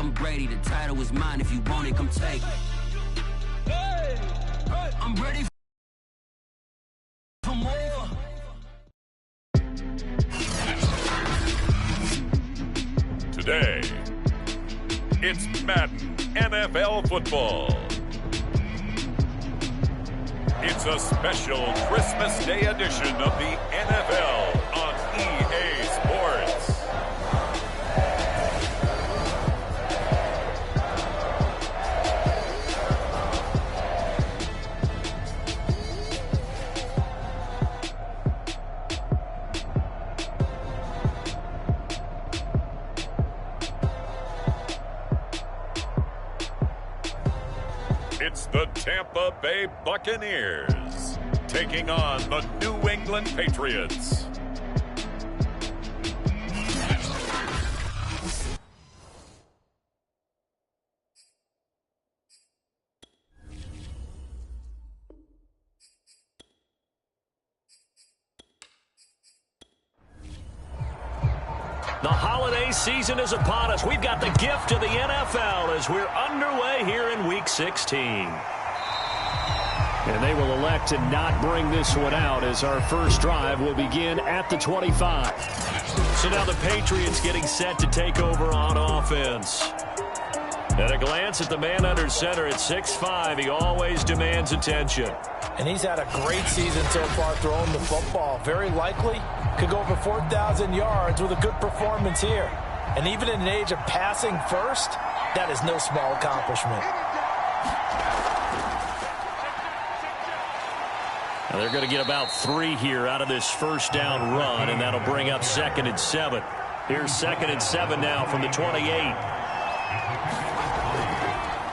I'm Brady. The title is mine. If you want it, come take it. I'm ready for more. Today, it's Madden NFL Football. It's a special Christmas Day edition of the NFL on EA Sports. It's the Tampa Bay Buccaneers taking on the New England Patriots. The holiday season is upon us. We've got the gift of the NFL as we're underway here in Week 16. And they will elect to not bring this one out as our first drive will begin at the 25. So now the Patriots getting set to take over on offense. At a glance at the man under center at 6'5", he always demands attention. And he's had a great season so far throwing the football. Very likely could go over 4,000 yards with a good performance here. And even in an age of passing first, that is no small accomplishment. Now they're going to get about 3 here out of this first down run, and that'll bring up 2nd and 7. Here's 2nd and 7 now from the 28.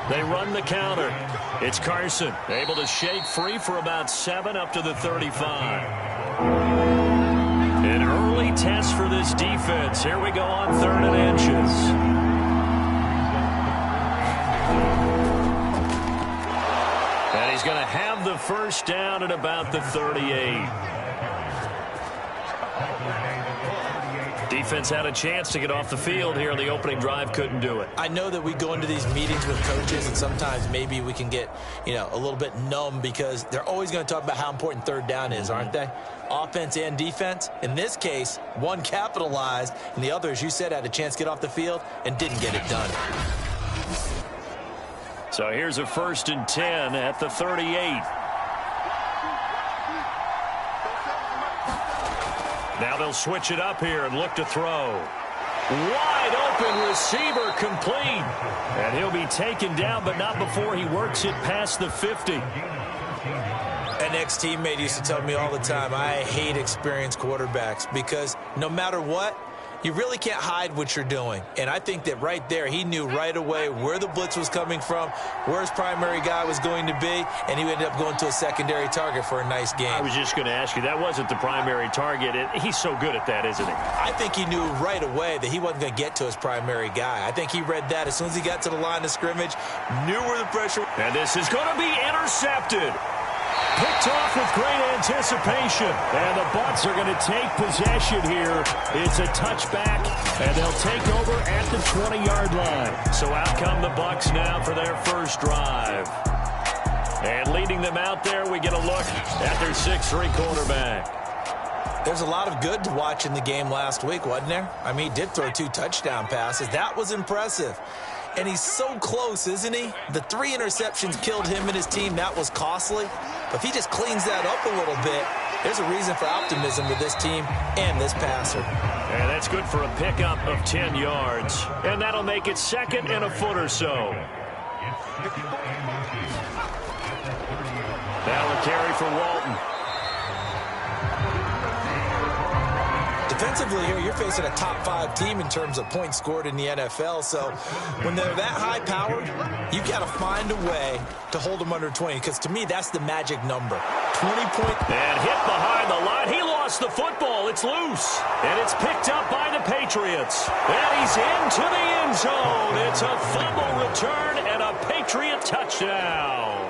They run the counter. It's Carson, able to shake free for about 7 up to the 35. An early test for this defense. Here we go on 3rd and inches. And he's going to have the first down at about the 38. Defense had a chance to get off the field here on the opening drive, couldn't do it. I know that we go into these meetings with coaches, and sometimes maybe we can get, a little bit numb because they're always going to talk about how important 3rd down is, aren't they? Offense and defense. In this case, one capitalized, and the other, as you said, had a chance to get off the field and didn't get it done. So here's a 1st and 10 at the 38. Now they'll switch it up here and look to throw. Wide open receiver complete. And he'll be taken down, but not before he works it past the 50. An ex-teammate used to tell me all the time, I hate experienced quarterbacks because no matter what, you really can't hide what you're doing. And I think that right there, he knew right away where the blitz was coming from, where his primary guy was going to be, and he ended up going to a secondary target for a nice game. I was just going to ask you, that wasn't the primary target. He's so good at that, isn't he? I think he knew right away that he wasn't going to get to his primary guy. I think he read that as soon as he got to the line of scrimmage, knew where the pressure was. And this is going to be intercepted. Picked off with great anticipation. And the Bucs are going to take possession here. It's a touchback, and they'll take over at the 20-yard line. So out come the Bucs now for their first drive. And leading them out there, we get a look at their 6'3" quarterback. There's a lot of good to watch in the game last week, wasn't there? I mean, he did throw 2 touchdown passes. That was impressive. And he's so close, isn't he? The 3 interceptions killed him and his team. That was costly. But if he just cleans that up a little bit, there's a reason for optimism with this team and this passer. And that's good for a pickup of 10 yards. And that'll make it 2nd and a foot or so. Now a carry for Walton. Defensively here, you're facing a top 5 team in terms of points scored in the NFL. So when they're that high powered, you've got to find a way to hold them under 20. Because to me, that's the magic number. 20 points. And hit behind the line. He lost the football. It's loose. And it's picked up by the Patriots. And he's into the end zone. It's a fumble return and a Patriot touchdown.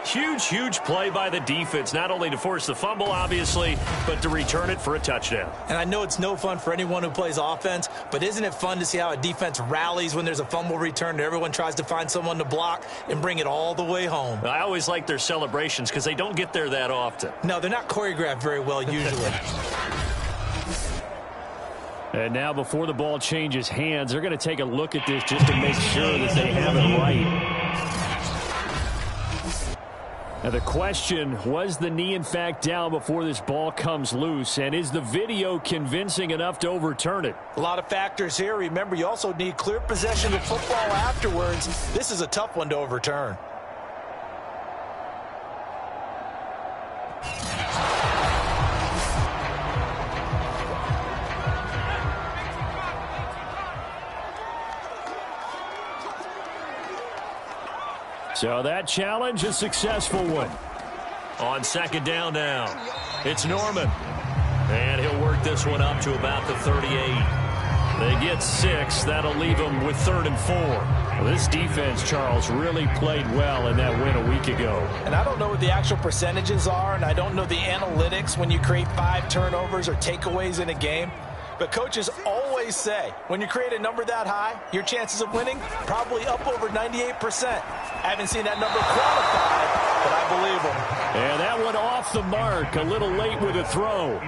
Huge play by the defense, not only to force the fumble, obviously, but to return it for a touchdown. And I know it's no fun for anyone who plays offense, but isn't it fun to see how a defense rallies when there's a fumble return and everyone tries to find someone to block and bring it all the way home? I always like their celebrations because they don't get there that often. No, they're not choreographed very well usually. And now before the ball changes hands, they're going to take a look at this just to make sure that they have it right. Now the question, was the knee in fact down before this ball comes loose? And is the video convincing enough to overturn it? A lot of factors here. Remember, you also need clear possession of football afterwards. This is a tough one to overturn. So that challenge, a successful one. On second down now, it's Norman. And he'll work this one up to about the 38. They get 6. That'll leave them with 3rd and 4. Well, this defense, Charles, really played well in that win a week ago. And I don't know what the actual percentages are, and I don't know the analytics when you create 5 turnovers or takeaways in a game. But coaches always say, when you create a number that high, your chances of winning probably up over 98%. I haven't seen that number quantified, but I believe them. And that one off the mark, a little late with a throw.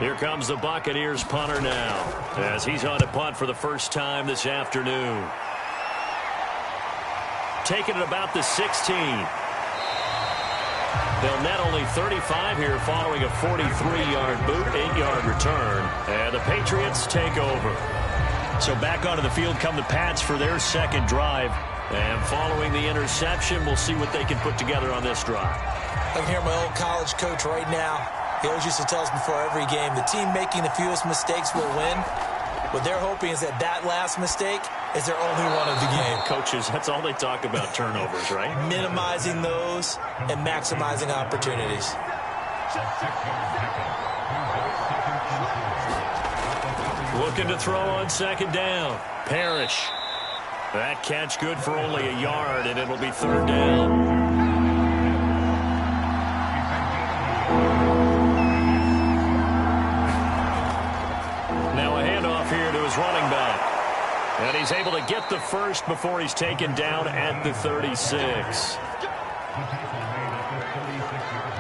Here comes the Buccaneers punter now, as he's on to punt for the first time this afternoon. Taking it about the 16. They'll net only 35 here following a 43-yard boot, 8-yard return. And the Patriots take over. So back onto the field come the Pats for their second drive. And following the interception, we'll see what they can put together on this drive. I can hear my old college coach right now. He always used to tell us before every game, the team making the fewest mistakes will win. What they're hoping is that last mistake is their only one of the game. Coaches, that's all they talk about, turnovers, right? Minimizing those and maximizing opportunities. Looking to throw on second down. Parrish. That catch good for only a yard, and it'll be 3rd down. Now a handoff here to his running back. And he's able to get the first before he's taken down at the 36.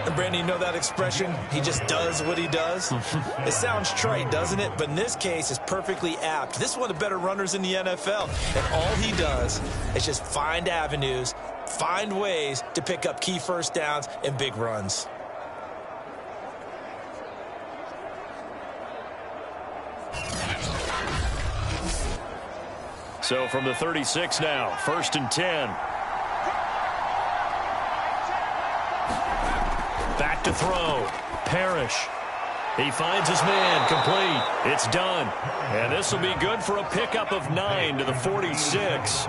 And Brandon, you know that expression? He just does what he does. It sounds trite, doesn't it? But in this case, it's perfectly apt. This is one of the better runners in the NFL. And all he does is just find avenues, find ways to pick up key first downs and big runs. So from the 36 now, 1st and 10. Back to throw. Parrish. He finds his man. Complete. It's done. And this will be good for a pickup of 9 to the 46.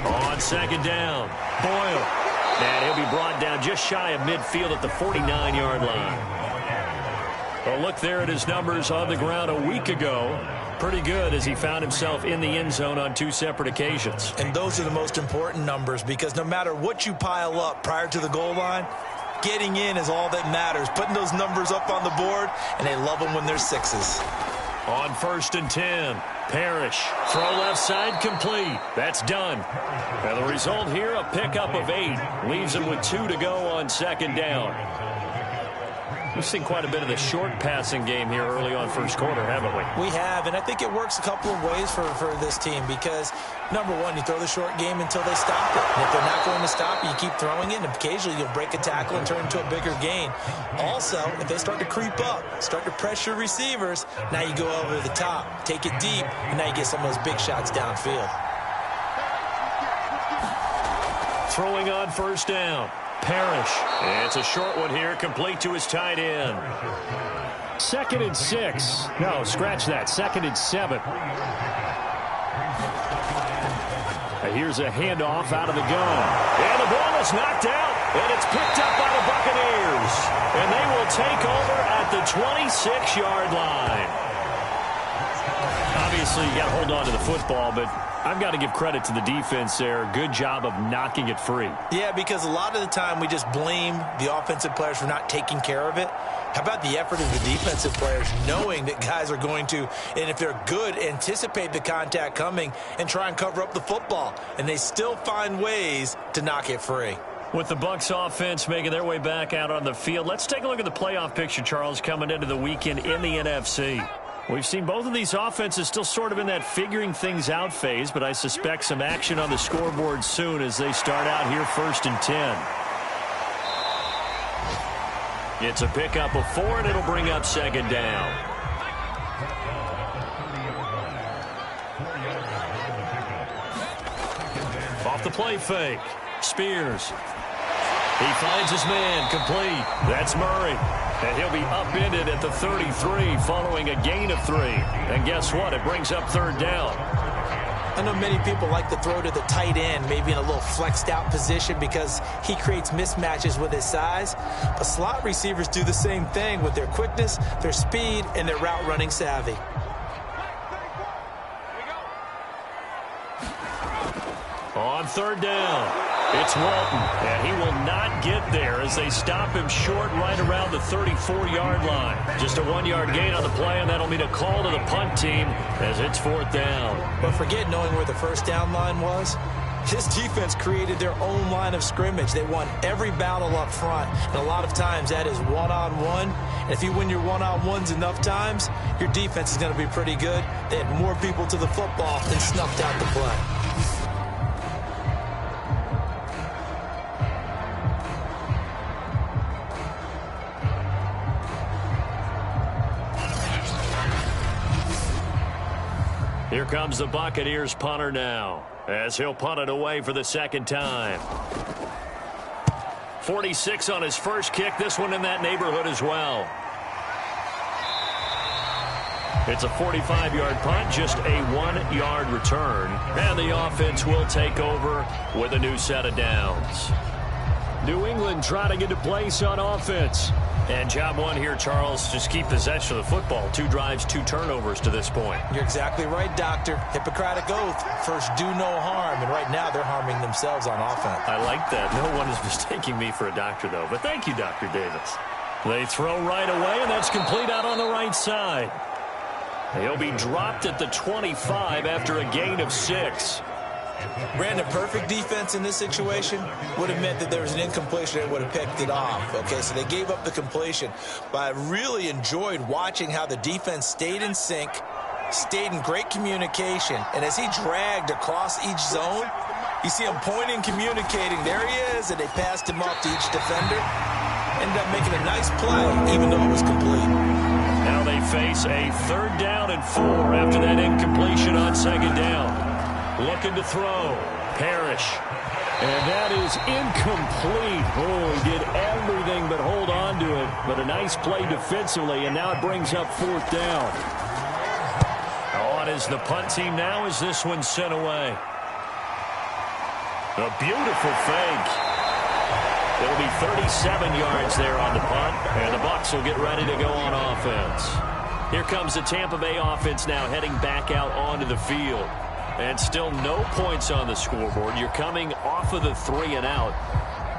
On second down, Boyle. And he'll be brought down just shy of midfield at the 49-yard line. Well, look there at his numbers on the ground a week ago. Pretty good as he found himself in the end zone on 2 separate occasions. And those are the most important numbers because no matter what you pile up prior to the goal line, getting in is all that matters. Putting those numbers up on the board, and they love them when they're 6s. On 1st and 10, Parrish. Throw left side complete. That's done. And the result here, a pickup of 8. Leaves him with 2 to go on second down. We've seen quite a bit of the short passing game here early on first quarter, haven't we? We have, and I think it works a couple of ways for this team because, number one, you throw the short game until they stop it. And if they're not going to stop it, you keep throwing it, and occasionally you'll break a tackle and turn it into a bigger gain. Also, if they start to creep up, start to pressure receivers, now you go over the top, take it deep, and now you get some of those big shots downfield. Throwing on first down. Parrish. It's a short one here, complete to his tight end. 2nd and 6. No, scratch that. 2nd and 7. Here's a handoff out of the gun. And the ball is knocked out, and it's picked up by the Buccaneers. And they will take over at the 26-yard line. Obviously, you got to hold on to the football, but I've got to give credit to the defense there. Good job of knocking it free. Yeah, because a lot of the time we just blame the offensive players for not taking care of it. How about the effort of the defensive players knowing that guys are going to, and if they're good, anticipate the contact coming and try and cover up the football. And they still find ways to knock it free. With the Bucs offense making their way back out on the field, let's take a look at the playoff picture, Charles, coming into the weekend in the NFC. We've seen both of these offenses still sort of in that figuring things out phase, but I suspect some action on the scoreboard soon as they start out here 1st and 10. It's a pickup of 4, and it'll bring up 2nd down. Off the play fake. Spears. He finds his man, complete. That's Murray. And he'll be upended at the 33 following a gain of 3. And guess what? It brings up 3rd down. I know many people like to throw to the tight end, maybe in a little flexed out position because he creates mismatches with his size. But slot receivers do the same thing with their quickness, their speed, and their route running savvy. On 3rd down, it's Walton, and he will not get there as they stop him short right around the 34-yard line. Just a 1-yard gain on the play, and that'll mean a call to the punt team as it's 4th down. But forget knowing where the 1st down line was. This defense created their own line of scrimmage. They won every battle up front, and a lot of times that is one-on-one. And if you win your one-on-ones enough times, your defense is going to be pretty good. They had more people to the football and snuffed out the play. Here comes the Buccaneers punter now, as he'll punt it away for the 2nd time. 46 on his first kick, this one in that neighborhood as well. It's a 45-yard punt, just a 1-yard return, and the offense will take over with a new set of downs. New England trying to get to place on offense. And job 1 here, Charles, just keep possession of the football. 2 drives, 2 turnovers to this point. You're exactly right, Doctor. Hippocratic oath. First, do no harm. And right now, they're harming themselves on offense. I like that. No one is mistaking me for a doctor, though. But thank you, Dr. Davis. They throw right away, and that's complete out on the right side. He'll be dropped at the 25 after a gain of 6. Brandon, perfect defense in this situation would have meant that there was an incompletion and would have picked it off. Okay, so they gave up the completion. But I really enjoyed watching how the defense stayed in sync, stayed in great communication, and as he dragged across each zone, you see him pointing, communicating. There he is, and they passed him off to each defender. Ended up making a nice play, even though it was complete. Now they face a 3rd down and 4 after that incompletion on 2nd down. Looking to throw. Parrish. And that is incomplete. Oh, he did everything but hold on to it. But a nice play defensively, and now it brings up 4th down. On is the punt team now as this one's sent away. A beautiful fake. It'll be 37 yards there on the punt, and the Bucs will get ready to go on offense. Here comes the Tampa Bay offense now heading back out onto the field. And still no points on the scoreboard. You're coming off of the 3 and out.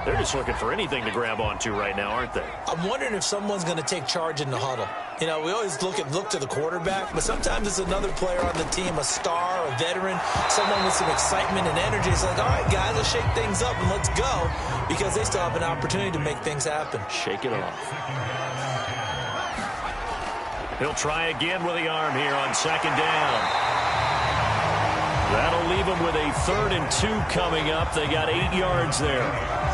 They're just looking for anything to grab onto right now, aren't they? I'm wondering if someone's going to take charge in the huddle. You know, we always look to the quarterback, but sometimes it's another player on the team, a star, a veteran, someone with some excitement and energy. It's like, all right, guys, let's shake things up and let's go, because they still have an opportunity to make things happen. Shake it off. He'll try again with the arm here on 2nd down. That'll leave them with a 3rd and 2 coming up. They got 8 yards there.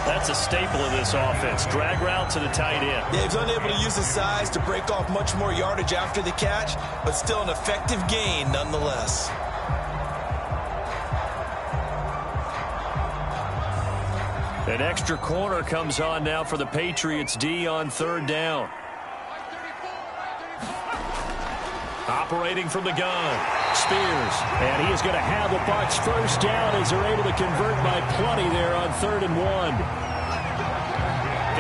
That's a staple of this offense. Drag route to the tight end. Yeah, he's unable to use his size to break off much more yardage after the catch, but still an effective gain nonetheless. An extra corner comes on now for the Patriots D on 3rd down. Operating from the gun. Spears, and he is going to have the Bucs 1st down as they're able to convert by plenty there on 3rd and 1.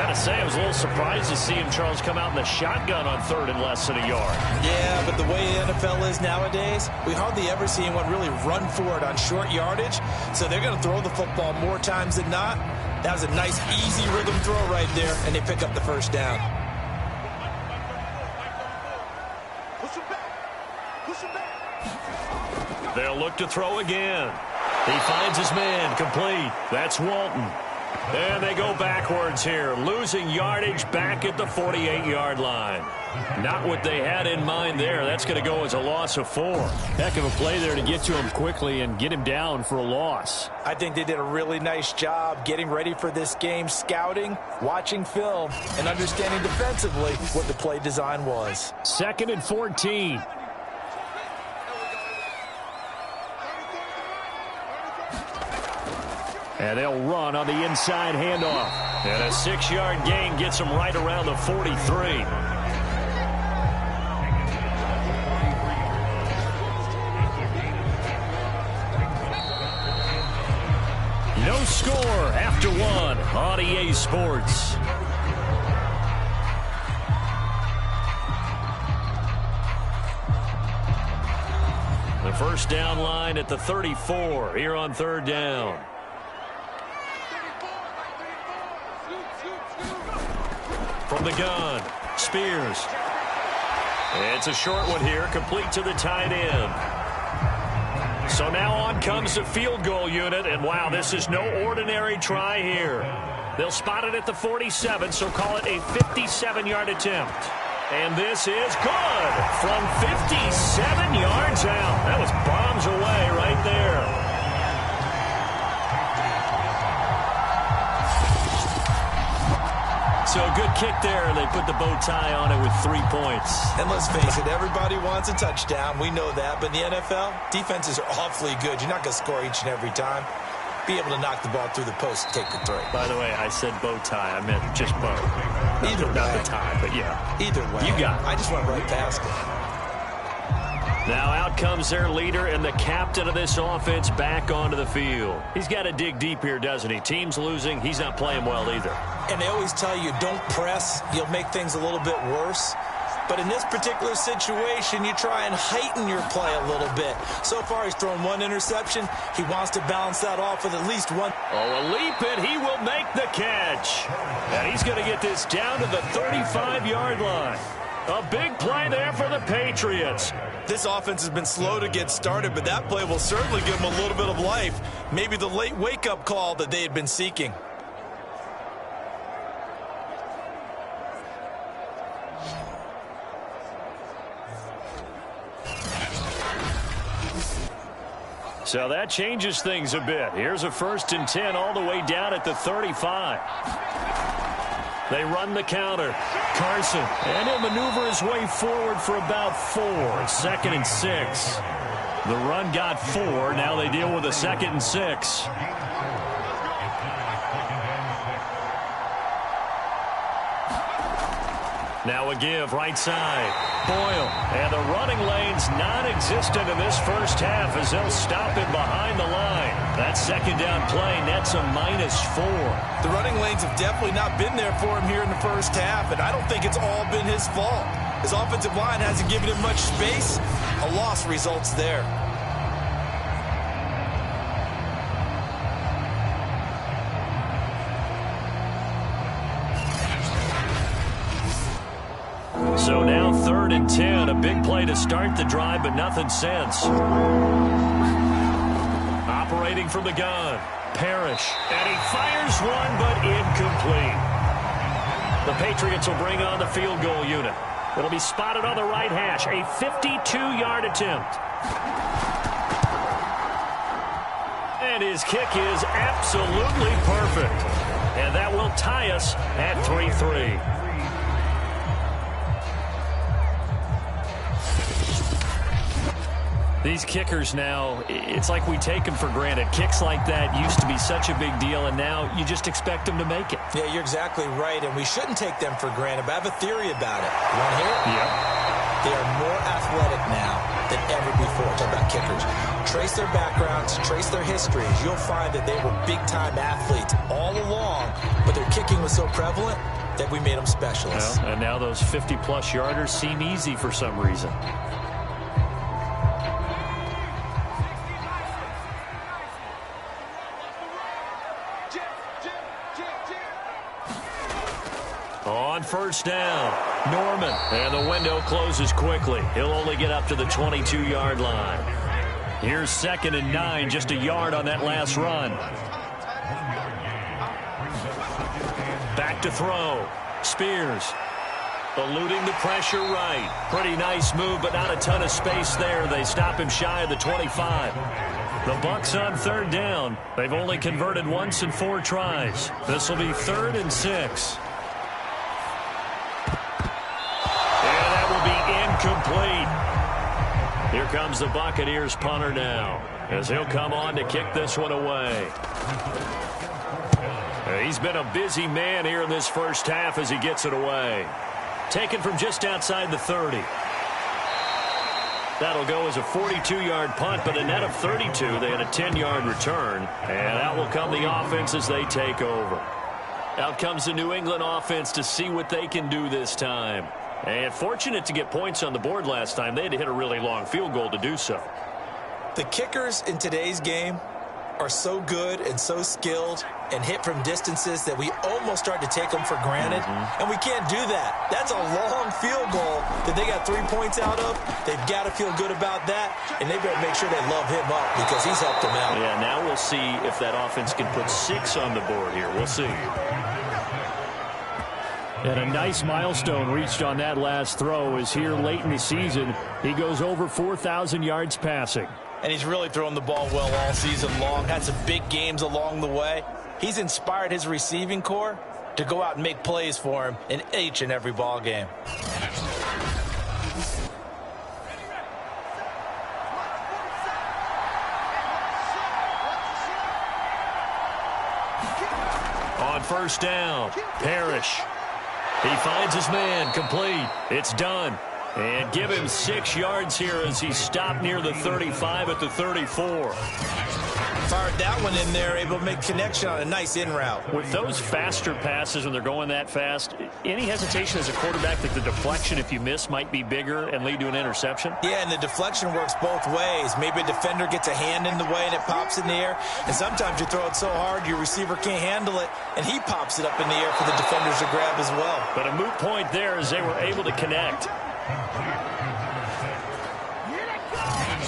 Gotta say, I was a little surprised to see him, Charles, come out in the shotgun on third and less than a yard. Yeah, but the way the NFL is nowadays, we hardly ever see anyone really run for it on short yardage. So they're going to throw the football more times than not. That was a nice, easy rhythm throw right there, and they pick up the first down. They'll look to throw again. He finds his man, complete. That's Walton. And they go backwards here, losing yardage back at the 48-yard line. Not what they had in mind there. That's going to go as a loss of 4. Heck of a play there to get to him quickly and get him down for a loss. I think they did a really nice job getting ready for this game, scouting, watching film, and understanding defensively what the play design was. 2nd and 14. And they'll run on the inside handoff. And a 6-yard gain gets them right around the 43. No score after 1 on EA Sports. The first down line at the 34 here on 3rd down. From the gun, Spears. It's a short one here, complete to the tight end. So now on comes the field goal unit, and wow, this is no ordinary try here. They'll spot it at the 47, so call it a 57-yard attempt. And this is good from 57 yards out. That was bombs away right there. So a good kick there, and they put the bow tie on it with 3 points. And let's face it, everybody wants a touchdown. We know that. But in the NFL, defenses are awfully good. You're not going to score each and every time. Be able to knock the ball through the post and take the throw. By the way, I said bow tie. I meant just bow. Either way. Not the tie, but yeah. Either way. You got it. I just went right past it. Now out comes their leader and the captain of this offense back onto the field. He's got to dig deep here, doesn't he? Team's losing. He's not playing well either. And they always tell you, don't press. You'll make things a little bit worse. But in this particular situation, you try and heighten your play a little bit. So far, he's thrown 1 interception. He wants to balance that off with at least 1. Oh, a leap, and he will make the catch. And he's going to get this down to the 35-yard line. A big play there for the Patriots. This offense has been slow to get started, but that play will certainly give them a little bit of life. Maybe the late wake-up call that they had been seeking. So that changes things a bit. Here's a 1st and 10 all the way down at the 35. They run the counter. Carson, and he'll maneuver his way forward for about 4. 2nd and 6. The run got 4. Now they deal with a 2nd and 6. Now a give right side. Boyle, and the running lane's non-existent in this first half as they'll stop him behind the line. That 2nd down play nets a -4. The running lanes have definitely not been there for him here in the first half, and I don't think it's all been his fault. His offensive line hasn't given him much space. A loss results there. So now 3rd and 10, a big play to start the drive, but nothing since. Operating from the gun, Parrish, and he fires one, but incomplete. The Patriots will bring on the field goal unit. It'll be spotted on the right hash, a 52-yard attempt. And his kick is absolutely perfect. And that will tie us at 3-3. These kickers now, it's like we take them for granted. Kicks like that used to be such a big deal, and now you just expect them to make it. Yeah, you're exactly right, and we shouldn't take them for granted, but I have a theory about it. You want to hear it? Yep. They are more athletic now. than ever before. Talk about kickers. Trace their backgrounds, trace their histories. You'll find that they were big-time athletes all along, but their kicking was so prevalent that we made them specialists. Well, and now those 50-plus yarders seem easy for some reason. On first down, Norman. And the window closes quickly. He'll only get up to the 22-yard line. Here's 2nd and 9, just a yard on that last run. Back to throw. Spears. Eluding the pressure right. Pretty nice move, but not a ton of space there. They stop him shy of the 25. The Bucs on 3rd down. They've only converted once in 4 tries. This will be 3rd and 6. Incomplete. Here comes the Buccaneers punter now, as he'll come on to kick this one away. He's been a busy man here in this first half as he gets it away. Taken from just outside the 30. That'll go as a 42-yard punt, but a net of 32. They had a 10-yard return, and out will come the offense as they take over. Out comes the New England offense to see what they can do this time. And fortunate to get points on the board last time. They had to hit a really long field goal to do so. The kickers in today's game are so good and so skilled and hit from distances that we almost start to take them for granted. And we can't do that. That's a long field goal that they got 3 points out of. They've got to feel good about that, and they better make sure they love him up because he's helped them out. Yeah, now we'll see if that offense can put 6 on the board here. We'll see. And a nice milestone reached on that last throw is here late in the season. He goes over 4,000 yards passing. And he's really thrown the ball well all season long. Had some big games along the way. He's inspired his receiving corps to go out and make plays for him in each and every ball game. On first down, Parrish. He finds his man, complete. It's done. And give him 6 yards here as he's stopped near the 35 at the 34. Fired that one in there, able to make connection on a nice in route. With those faster passes when they're going that fast, any hesitation as a quarterback that the deflection, if you miss, might be bigger and lead to an interception? Yeah, and the deflection works both ways. Maybe a defender gets a hand in the way and it pops in the air. And sometimes you throw it so hard your receiver can't handle it, and he pops it up in the air for the defenders to grab as well. But a moot point there as they were able to connect.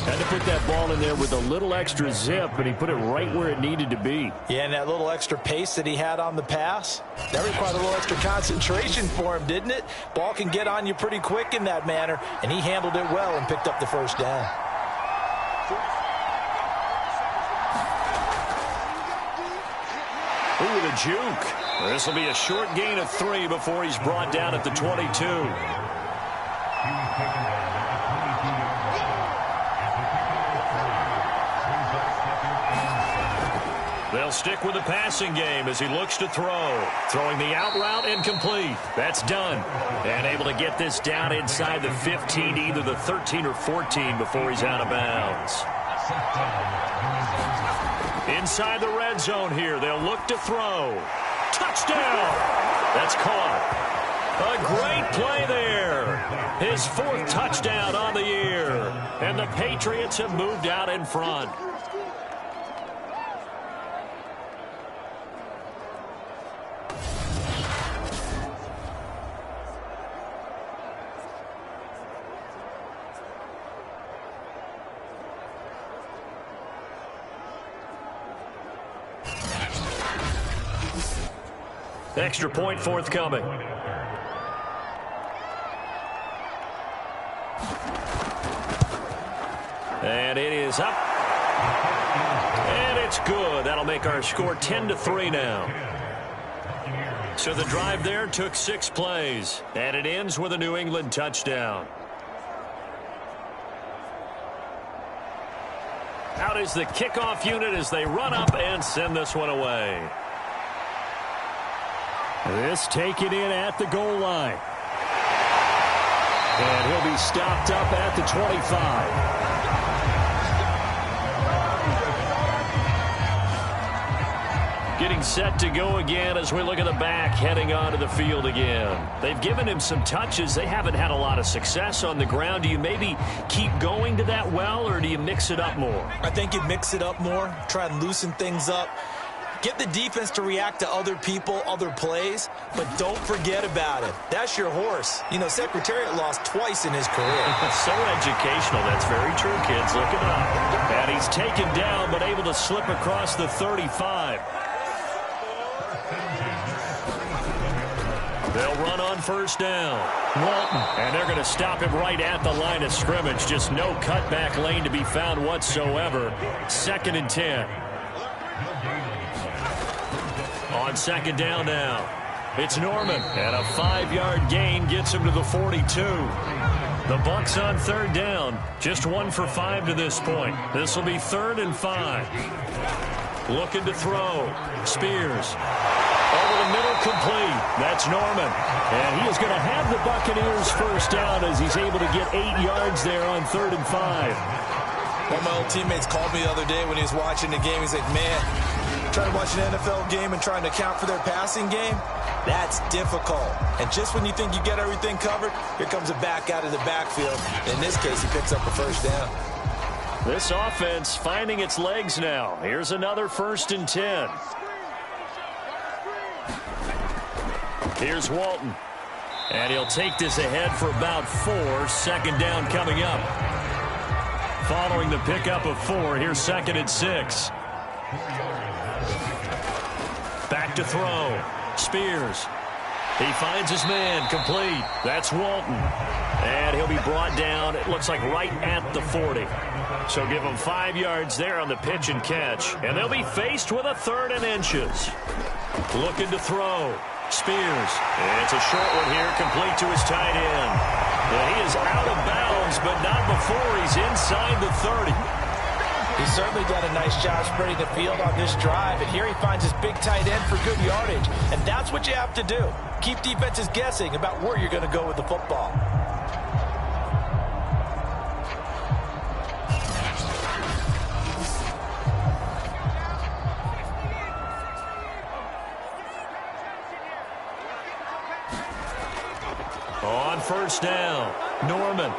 Had to put that ball in there with a little extra zip, and he put it right where it needed to be. Yeah, and that little extra pace that he had on the pass, that required a little extra concentration for him, didn't it? Ball can get on you pretty quick in that manner, and he handled it well and picked up the first down. Ooh, the juke. This will be a short gain of 3 before he's brought down at the 22. They'll stick with the passing game as he looks to throw. Throwing the out route incomplete. That's done. And able to get this down inside the 15, either the 13 or 14 before he's out of bounds. Inside the red zone here. They'll look to throw. Touchdown! That's caught. A great play there. His 4th touchdown on the year. And the Patriots have moved out in front. Extra point forthcoming. And it is up. And it's good. That'll make our score 10-3 now. So the drive there took 6 plays. And it ends with a New England touchdown. Out is the kickoff unit as they run up and send this one away. This taken in at the goal line. And he'll He'll be stopped up at the 25. Getting set to go again as we look at the back heading onto the field again. They've given him some touches. They haven't had a lot of success on the ground. Do you maybe keep going to that well, or do you mix it up more? I think you mix it up more, try and loosen things up. Get the defense to react to other people, other plays, but don't forget about it. That's your horse. You know, Secretariat lost twice in his career. So educational. That's very true, kids. Look it up. And he's taken down, but able to slip across the 35. They'll run on first down. Walton. And they're going to stop him right at the line of scrimmage. Just no cutback lane to be found whatsoever. 2nd and 10. On 2nd down now. It's Norman. And a 5-yard gain gets him to the 42. The Bucs on 3rd down. Just 1 for 5 to this point. This will be 3rd and 5. Looking to throw. Spears. Over the middle, complete. That's Norman. And he is going to have the Buccaneers first down as he's able to get 8 yards there on 3rd and 5. One of my old teammates called me the other day when he was watching the game. He's like, man, trying to watch an NFL game and trying to account for their passing game, that's difficult. And just when you think you get everything covered, here comes a back out of the backfield. In this case, he picks up a first down. This offense finding its legs now. Here's another 1st and 10. Here's Walton. And he'll take this ahead for about 4. 2nd down coming up. Following the pickup of 4, here's 2nd and 6. Back to throw. Spears. He finds his man. Complete. That's Walton. And he'll be brought down, it looks like, right at the 40. So give him 5 yards there on the pitch and catch. And they'll be faced with a 3rd and inches. Looking to throw. Spears. It's a short one here, complete to his tight end. And he is out of bounds, but not before he's inside the 30. He's certainly done a nice job spreading the field on this drive, and here he finds his big tight end for good yardage. And that's what you have to do. Keep defenses guessing about where you're going to go with the football. On first down, Norman.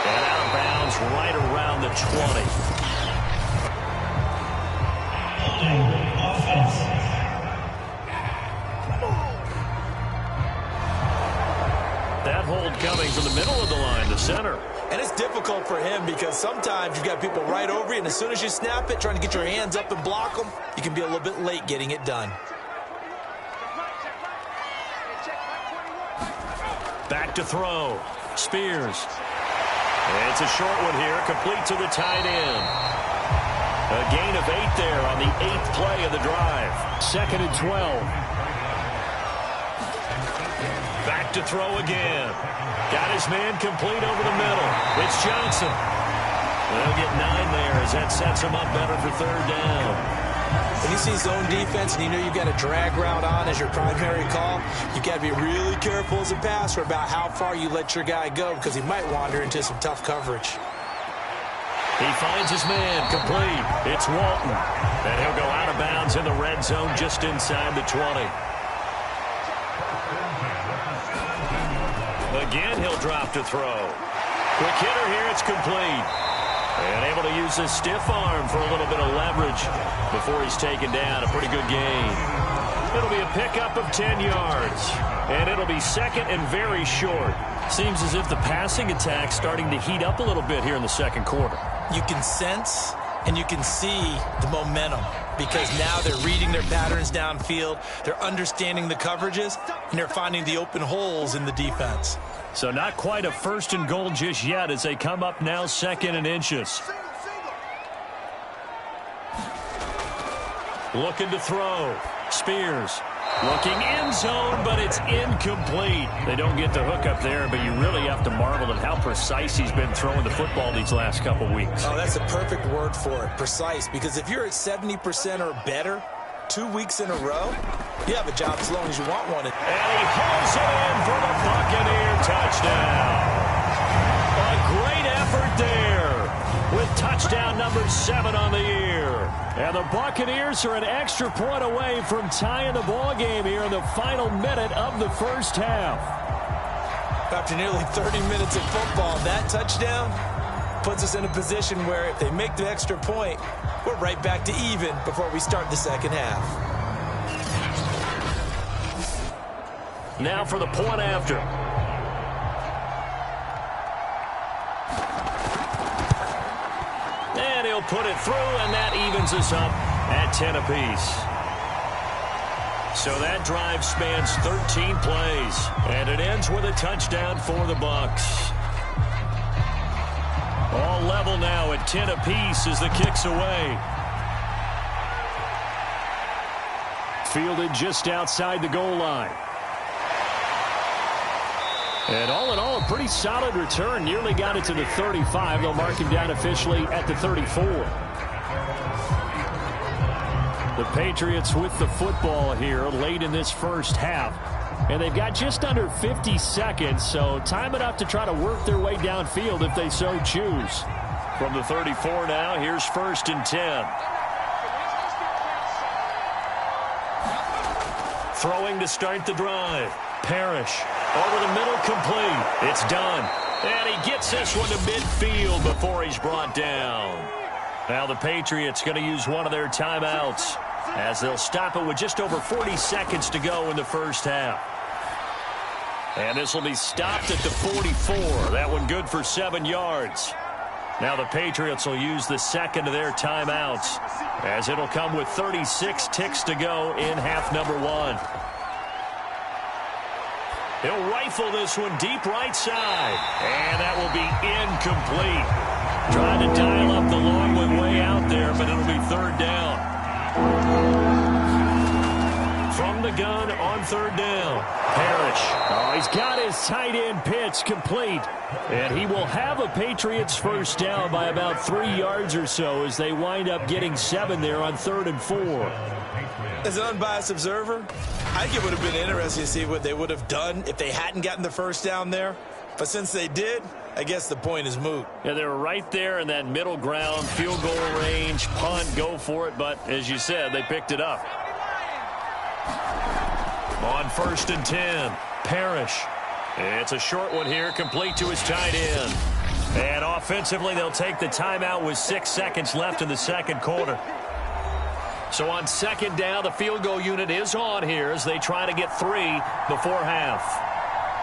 And out of bounds right around the 20. That hold coming from the middle of the line, the center. And it's difficult for him because sometimes you've got people right over you, and as soon as you snap it, trying to get your hands up and block them, you can be a little bit late getting it done. Back to throw. Spears. It's a short one here, complete to the tight end. A gain of 8 there on the 8th play of the drive. 2nd and 12. Back to throw again. Got his man complete over the middle. It's Johnson. They'll get 9 there as that sets him up better for 3rd down. When you see zone defense and you know you've got a drag route on as your primary call, you've got to be really careful as a passer about how far you let your guy go because he might wander into some tough coverage. He finds his man complete. It's Walton. And he'll go out of bounds in the red zone just inside the 20. Again, he'll drop to throw. Quick hitter here, it's complete. And able to use his stiff arm for a little bit of leverage before he's taken down. A pretty good gain. It'll be a pickup of 10 yards. And it'll be 2nd and very short. Seems as if the passing attack's starting to heat up a little bit here in the 2nd quarter. You can sense and you can see the momentum because now they're reading their patterns downfield, they're understanding the coverages, and they're finding the open holes in the defense. So not quite a 1st and goal just yet as they come up now 2nd and inches. Looking to throw. Spears. Looking end zone, but it's incomplete. They don't get the hook up there, but you really have to marvel at how precise he's been throwing the football these last couple weeks. Oh, that's a perfect word for it, precise, because if you're at 70% or better 2 weeks in a row, you have a job as long as you want one. And he hauls it in for the Buccaneer touchdown. number 7 on the year. And the Buccaneers are an extra point away from tying the ball game here in the final minute of the first half. After nearly 30 minutes of football, that touchdown puts us in a position where if they make the extra point, we're right back to even before we start the second half. Now for the point after. And he'll put it through, and that evens us up at 10 apiece. So that drive spans 13 plays, and it ends with a touchdown for the Bucs. All level now at 10 apiece as the kick's away. Fielded just outside the goal line. And all in all, a pretty solid return. Nearly got it to the 35. They'll mark him down officially at the 34. The Patriots with the football here late in this first half. And they've got just under 50 seconds, so time enough to try to work their way downfield if they so choose. From the 34 now, here's 1st and 10. Throwing to start the drive. Parrish over the middle, complete. It's done. And he gets this one to midfield before he's brought down. Now the Patriots going to use one of their timeouts as they'll stop it with just over 40 seconds to go in the first half. And this will be stopped at the 44. That one good for 7 yards. Now the Patriots will use the second of their timeouts as it'll come with 36 ticks to go in half number 1. He'll rifle this one deep right side. And that will be incomplete. Trying to dial up the long one way out there, but it'll be 3rd down. From the gun on 3rd down. Parrish. Oh, he's got his tight end pitch complete. And he will have a Patriots first down by about 3 yards or so as they wind up getting 7 there on 3rd and 4. As an unbiased observer, I think it would have been interesting to see what they would have done if they hadn't gotten the first down there. But since they did, I guess the point is moot. Yeah, they were right there in that middle ground, field goal range, punt, go for it. But as you said, they picked it up. On 1st and 10, Parrish. It's a short one here, complete to his tight end. And offensively, they'll take the timeout with 6 seconds left in the second quarter. So on 2nd down, the field goal unit is on here as they try to get 3 before half.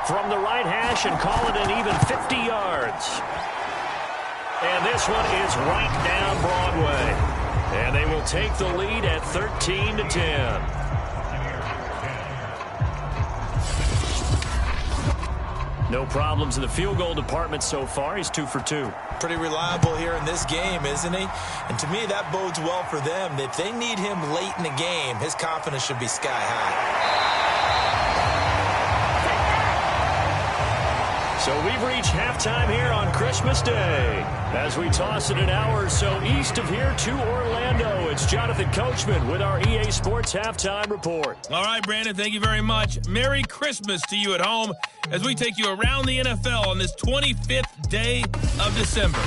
From the right hash and call it an even 50 yards. And this one is right down Broadway. And they will take the lead at 13-10. No problems in the field goal department so far. He's 2 for 2. Pretty reliable here in this game, isn't he? And to me, that bodes well for them. If they need him late in the game, his confidence should be sky high. So we've reached halftime here on Christmas Day. As we toss it an hour or so east of here to Orlando, it's Jonathan Coachman with our EA Sports Halftime Report. All right, Brandon, thank you very much. Merry Christmas to you at home as we take you around the NFL on this 25th day of December.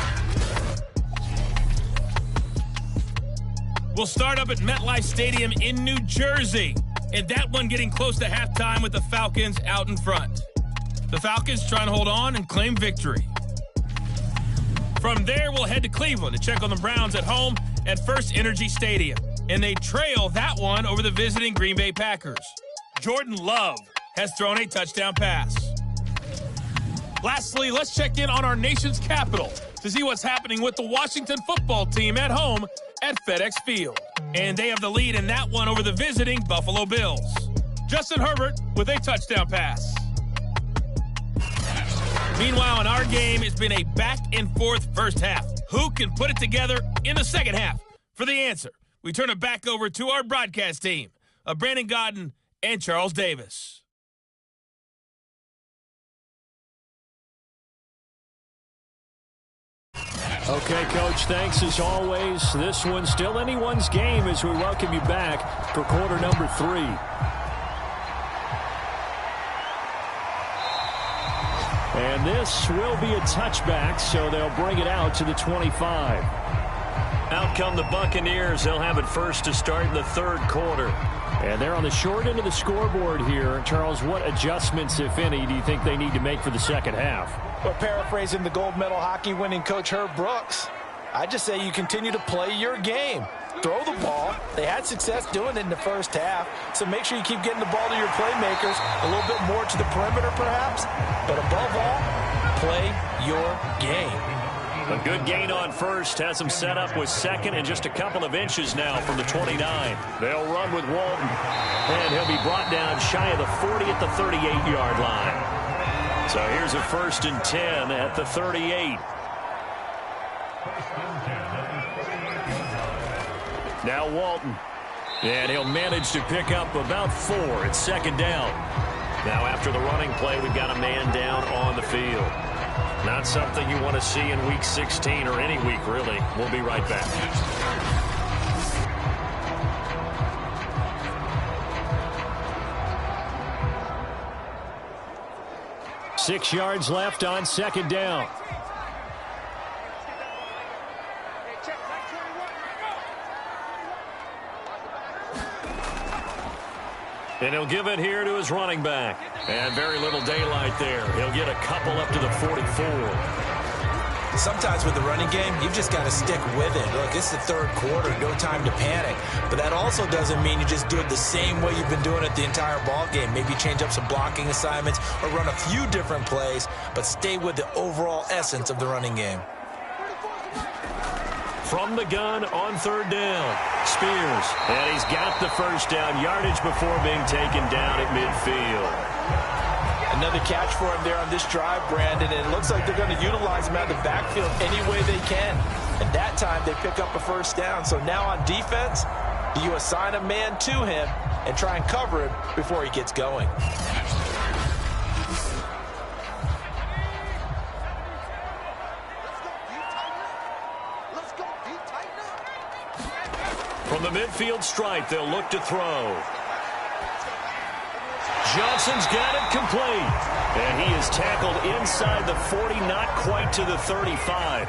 We'll start up at MetLife Stadium in New Jersey, and that one getting close to halftime with the Falcons out in front. The Falcons trying to hold on and claim victory. From there, we'll head to Cleveland to check on the Browns at home at First Energy Stadium. And they trail that one over the visiting Green Bay Packers. Jordan Love has thrown a touchdown pass. Lastly, let's check in on our nation's capital to see what's happening with the Washington football team at home at FedEx Field. And they have the lead in that one over the visiting Buffalo Bills. Justin Herbert with a touchdown pass. Meanwhile, in our game, it's been a back-and-forth first half. Who can put it together in the second half? For the answer, we turn it back over to our broadcast team of Brandon Gaudin and Charles Davis. Okay, Coach, thanks as always. This one's still anyone's game as we welcome you back for quarter number 3. And this will be a touchback, so they'll bring it out to the 25. Out come the Buccaneers. They'll have it first to start in the third quarter. And they're on the short end of the scoreboard here. Charles, what adjustments, if any, do you think they need to make for the second half? Well, paraphrasing the gold medal hockey winning coach Herb Brooks, I just say you continue to play your game. Throw the ball. They had success doing it in the first half, so make sure you keep getting the ball to your playmakers, a little bit more to the perimeter perhaps, but above all, play your game. A good gain on first has them set up with second and just a couple of inches now from the 29. They'll run with Walton, and he'll be brought down shy of the 40 at the 38-yard line. So here's a 1st and 10 at the 38. Now Walton, and he'll manage to pick up about 4. It's 2nd down. Now after the running play, we've got a man down on the field. Not something you want to see in Week 16 or any week, really. We'll be right back. Six yards left on 2nd down. And he'll give it here to his running back. And very little daylight there. He'll get a couple up to the 44. Sometimes with the running game, you've just got to stick with it. Look, it's the third quarter, no time to panic. But that also doesn't mean you just do it the same way you've been doing it the entire ball game. Maybe change up some blocking assignments or run a few different plays, but stay with the overall essence of the running game. From the gun on 3rd down, Spears. And he's got the first down yardage before being taken down at midfield. Another catch for him there on this drive, Brandon, and it looks like they're going to utilize him out of the backfield any way they can. And that time they pick up a first down. So now on defense, do you assign a man to him and try and cover him before he gets going? From the midfield stripe, they'll look to throw. Johnson's got it complete. And he is tackled inside the 40, not quite to the 35.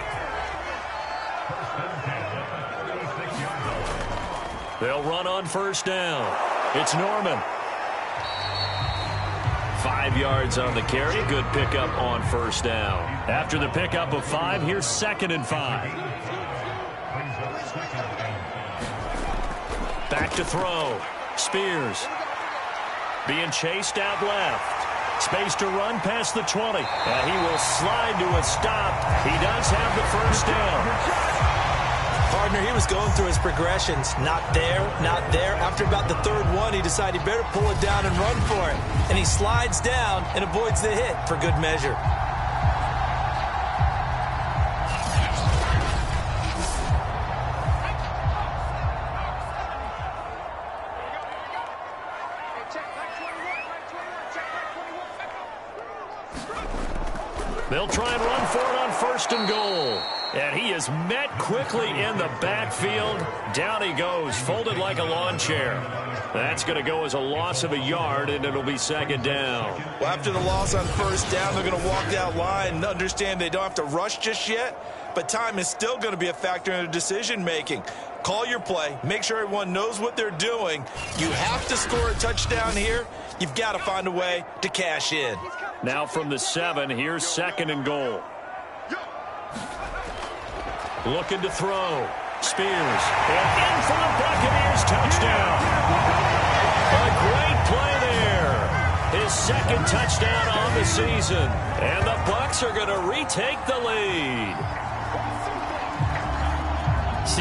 They'll run on first down. It's Norman. 5 yards on the carry. Good pickup on first down. After the pickup of 5, here's 2nd and 5. Back to throw. Spears. Being chased out left. Space to run past the 20. And he will slide to a stop. He does have the first down. Partner, he was going through his progressions. Not there, not there. After about the 3rd one, he decided he better pull it down and run for it. And he slides down and avoids the hit for good measure. They'll try and run for it on 1st and goal. And he is met quickly in the backfield. Down he goes, folded like a lawn chair. That's going to go as a loss of a yard, and it'll be 2nd down. Well, after the loss on first down, they're going to walk that line and understand they don't have to rush just yet, but time is still going to be a factor in their decision-making. Call your play. Make sure everyone knows what they're doing. You have to score a touchdown here. You've got to find a way to cash in. Now from the 7, here's 2nd and goal. Looking to throw. Spears. And in for the Buccaneers. Touchdown. A great play there. His 2nd touchdown on the season. And the Bucs are going to retake the lead.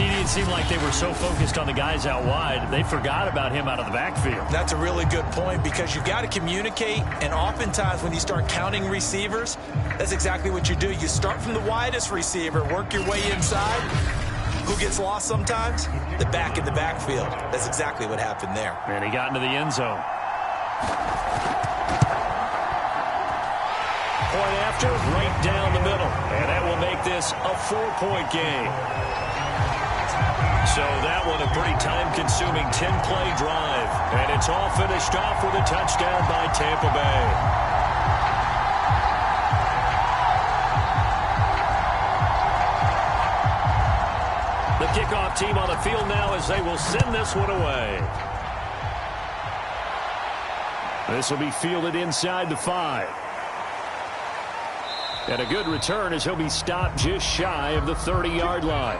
It seemed like they were so focused on the guys out wide, they forgot about him out of the backfield. That's a really good point because you've got to communicate, and oftentimes when you start counting receivers, that's exactly what you do. You start from the widest receiver, work your way inside. Who gets lost sometimes? The back in the backfield. That's exactly what happened there. And he got into the end zone. Point after, right down the middle. And that will make this a 4-point game. So that one a pretty time-consuming 10-play drive. And it's all finished off with a touchdown by Tampa Bay. The kickoff team on the field now as they will send this one away. This will be fielded inside the 5. And a good return as he'll be stopped just shy of the 30-yard line.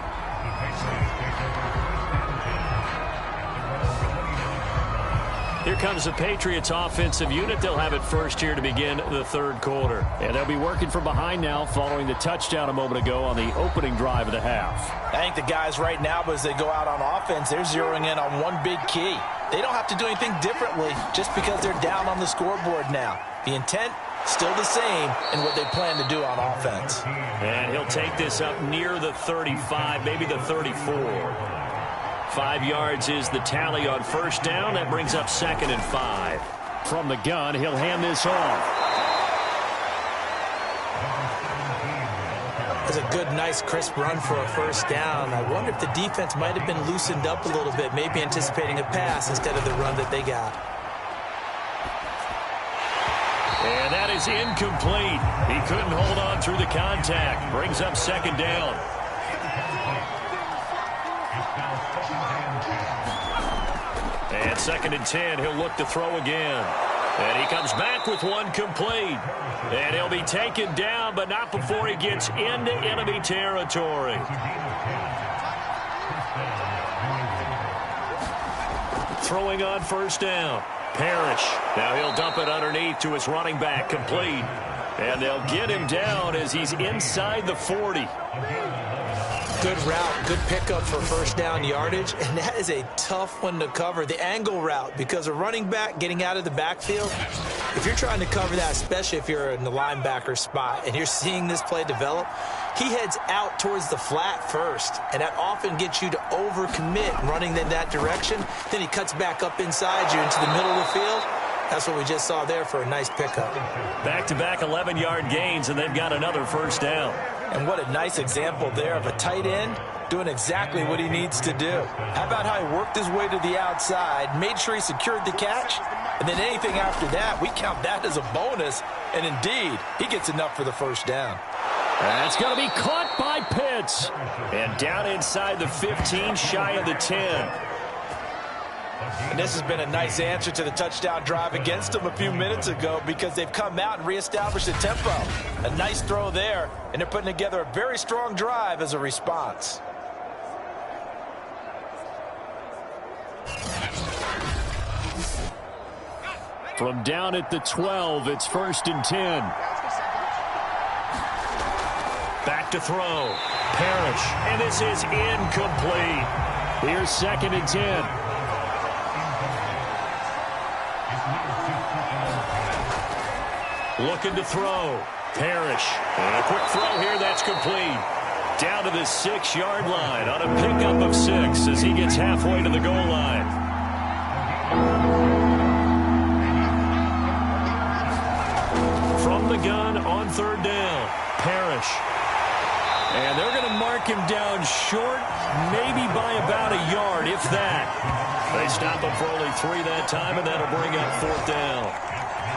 Here comes the Patriots offensive unit. They'll have it first here to begin the third quarter. And they'll be working from behind now following the touchdown a moment ago on the opening drive of the half. I think the guys right now, as they go out on offense, they're zeroing in on one big key. They don't have to do anything differently just because they're down on the scoreboard now. The intent, still the same in what they plan to do on offense. And he'll take this up near the 35, maybe the 34. 5 yards is the tally on first down. That brings up 2nd and 5. From the gun, he'll hand this off. That's a good, nice, crisp run for a first down. I wonder if the defense might have been loosened up a little bit, maybe anticipating a pass instead of the run that they got. And that is incomplete. He couldn't hold on through the contact. Brings up 2nd down. And 2nd and 10, he'll look to throw again. And he comes back with one complete. And he'll be taken down, but not before he gets into enemy territory. Throwing on first down. Parrish. Now he'll dump it underneath to his running back, complete. And they'll get him down as he's inside the 40. Good route, good pickup for first down yardage, and that is a tough one to cover, the angle route, because a running back getting out of the backfield, if you're trying to cover that, especially if you're in the linebacker spot and you're seeing this play develop, he heads out towards the flat first, and that often gets you to overcommit running in that direction. Then he cuts back up inside you into the middle of the field. That's what we just saw there for a nice pickup. Back-to-back 11-yard gains, and they've got another first down. And what a nice example there of a tight end doing exactly what he needs to do. How about how he worked his way to the outside, made sure he secured the catch, and then anything after that, we count that as a bonus. And indeed, he gets enough for the first down. That's going to be caught by Pitts. And down inside the 15, shy of the 10. And this has been a nice answer to the touchdown drive against them a few minutes ago because they've come out and reestablished the tempo. A nice throw there, and they're putting together a very strong drive as a response. From down at the 12, it's 1st and 10. Back to throw. Parrish. And this is incomplete. Here's 2nd and 10. Looking to throw. Parrish. And a quick throw here. That's complete. Down to the 6-yard line on a pickup of 6 as he gets halfway to the goal line. From the gun on 3rd down. Parrish. And they're going to mark him down short, maybe by about a yard, if that. They stop him for only 3 that time, and that'll bring up 4th down.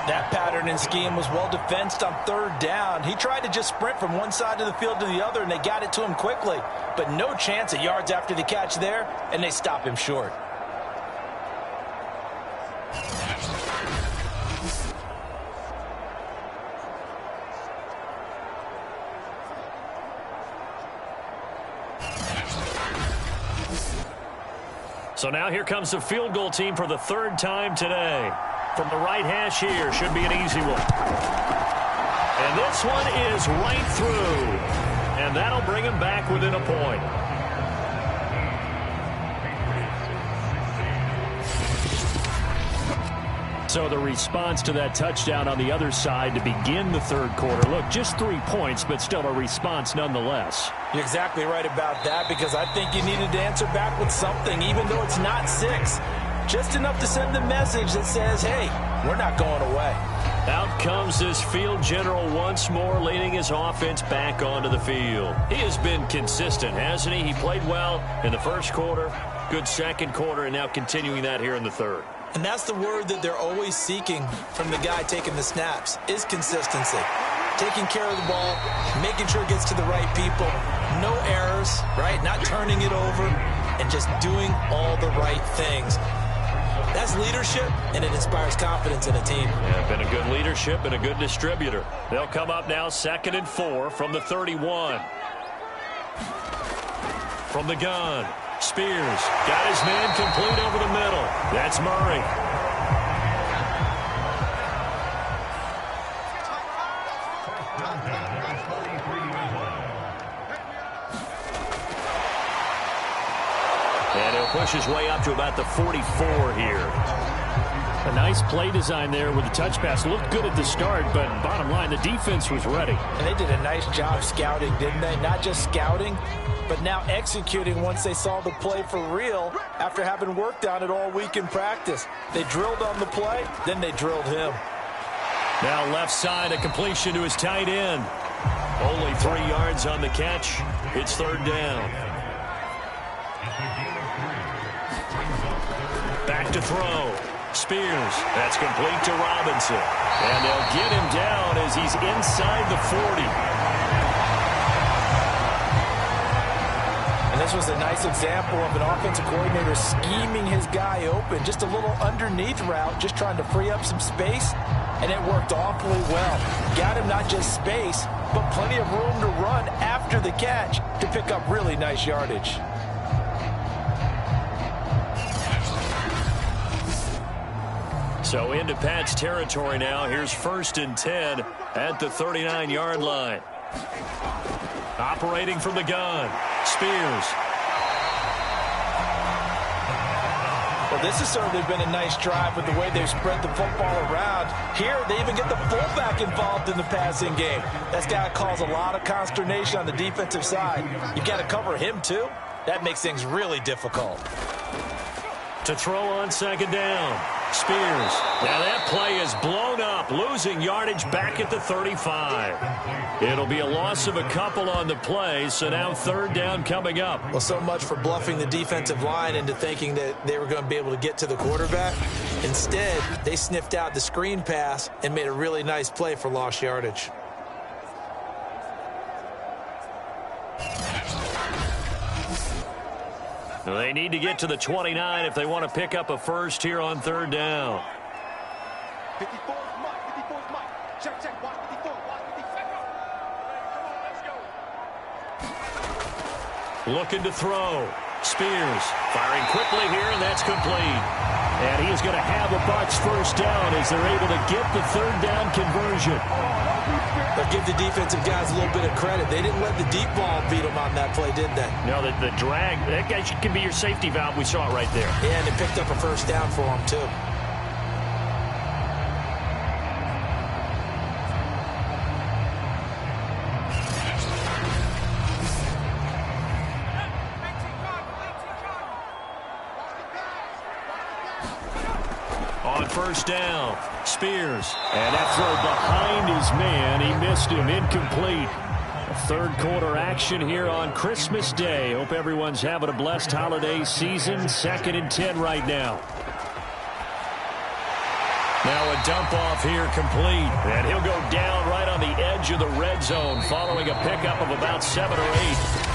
That pattern and scheme was well defensed on 3rd down. He tried to just sprint from one side of the field to the other, and they got it to him quickly. But no chance at yards after the catch there, and they stop him short. So now here comes the field goal team for the 3rd time today. From the right hash here, should be an easy one. And this one is right through. And that'll bring him back within a point. So the response to that touchdown on the other side to begin the 3rd quarter. Look, just 3 points, but still a response nonetheless. You're exactly right about that because I think you needed to answer back with something, even though it's not 6. Just enough to send the message that says, hey, we're not going away. Out comes this field general once more, leading his offense back onto the field. He has been consistent, hasn't he? He played well in the 1st quarter, good 2nd quarter, and now continuing that here in the 3rd. And that's the word that they're always seeking from the guy taking the snaps, is consistency. taking care of the ball, making sure it gets to the right people, no errors, right? Not turning it over, and just doing all the right things. That's leadership, and it inspires confidence in a team. Yeah, been a good leadership and a good distributor. They'll come up now 2nd and 4 from the 31. From the gun, Spears got his man complete over the middle. That's Murray. And he'll push his way up to about the 44 here. A nice play design there with the touch pass. Looked good at the start, but bottom line, the defense was ready. And they did a nice job scouting, didn't they? Not just scouting, but now executing once they saw the play for real after having worked on it all week in practice. They drilled on the play, then they drilled him. Now left side, a completion to his tight end. Only 3 yards on the catch. It's 3rd down. Back to throw. Spears. That's complete to Robinson. And they'll get him down as he's inside the 40. And this was a nice example of an offensive coordinator scheming his guy open. Just a little underneath route, just trying to free up some space. And it worked awfully well. Got him not just space, but plenty of room to run after the catch to pick up really nice yardage. So into Pat's territory now. Here's 1st and 10 at the 39-yard line. Operating from the gun, Spears. Well, this has certainly been a nice drive with the way they've spread the football around. Here, they even get the fullback involved in the passing game. That's got to cause a lot of consternation on the defensive side. You've got to cover him, too. That makes things really difficult. To throw on 2nd down. Spears. Now that play is blown up, losing yardage back at the 35. It'll be a loss of a couple on the play, so now 3rd down coming up. Well, so much for bluffing the defensive line into thinking that they were going to be able to get to the quarterback. Instead, they sniffed out the screen pass and made a really nice play for lost yardage. They need to get to the 29 if they want to pick up a first here on 3rd down. 54 Mike, 54 Mike. Check, watch 54, watch 54. Looking to throw. Spears firing quickly here, and that's complete. And he is going to have a Bucs first down as they're able to get the 3rd down conversion. But give the defensive guys a little bit of credit. They didn't let the deep ball beat them on that play, did they? No, the drag, that guy can be your safety valve. We saw it right there. Yeah, and they picked up a first down for them, too. On 1st down, Spears. And that throw behind his man. He missed him. Incomplete. A 3rd quarter action here on Christmas Day. Hope everyone's having a blessed holiday season. 2nd and 10 right now. Now a dump off here complete. And he'll go down right on the edge of the red zone following a pickup of about 7 or 8.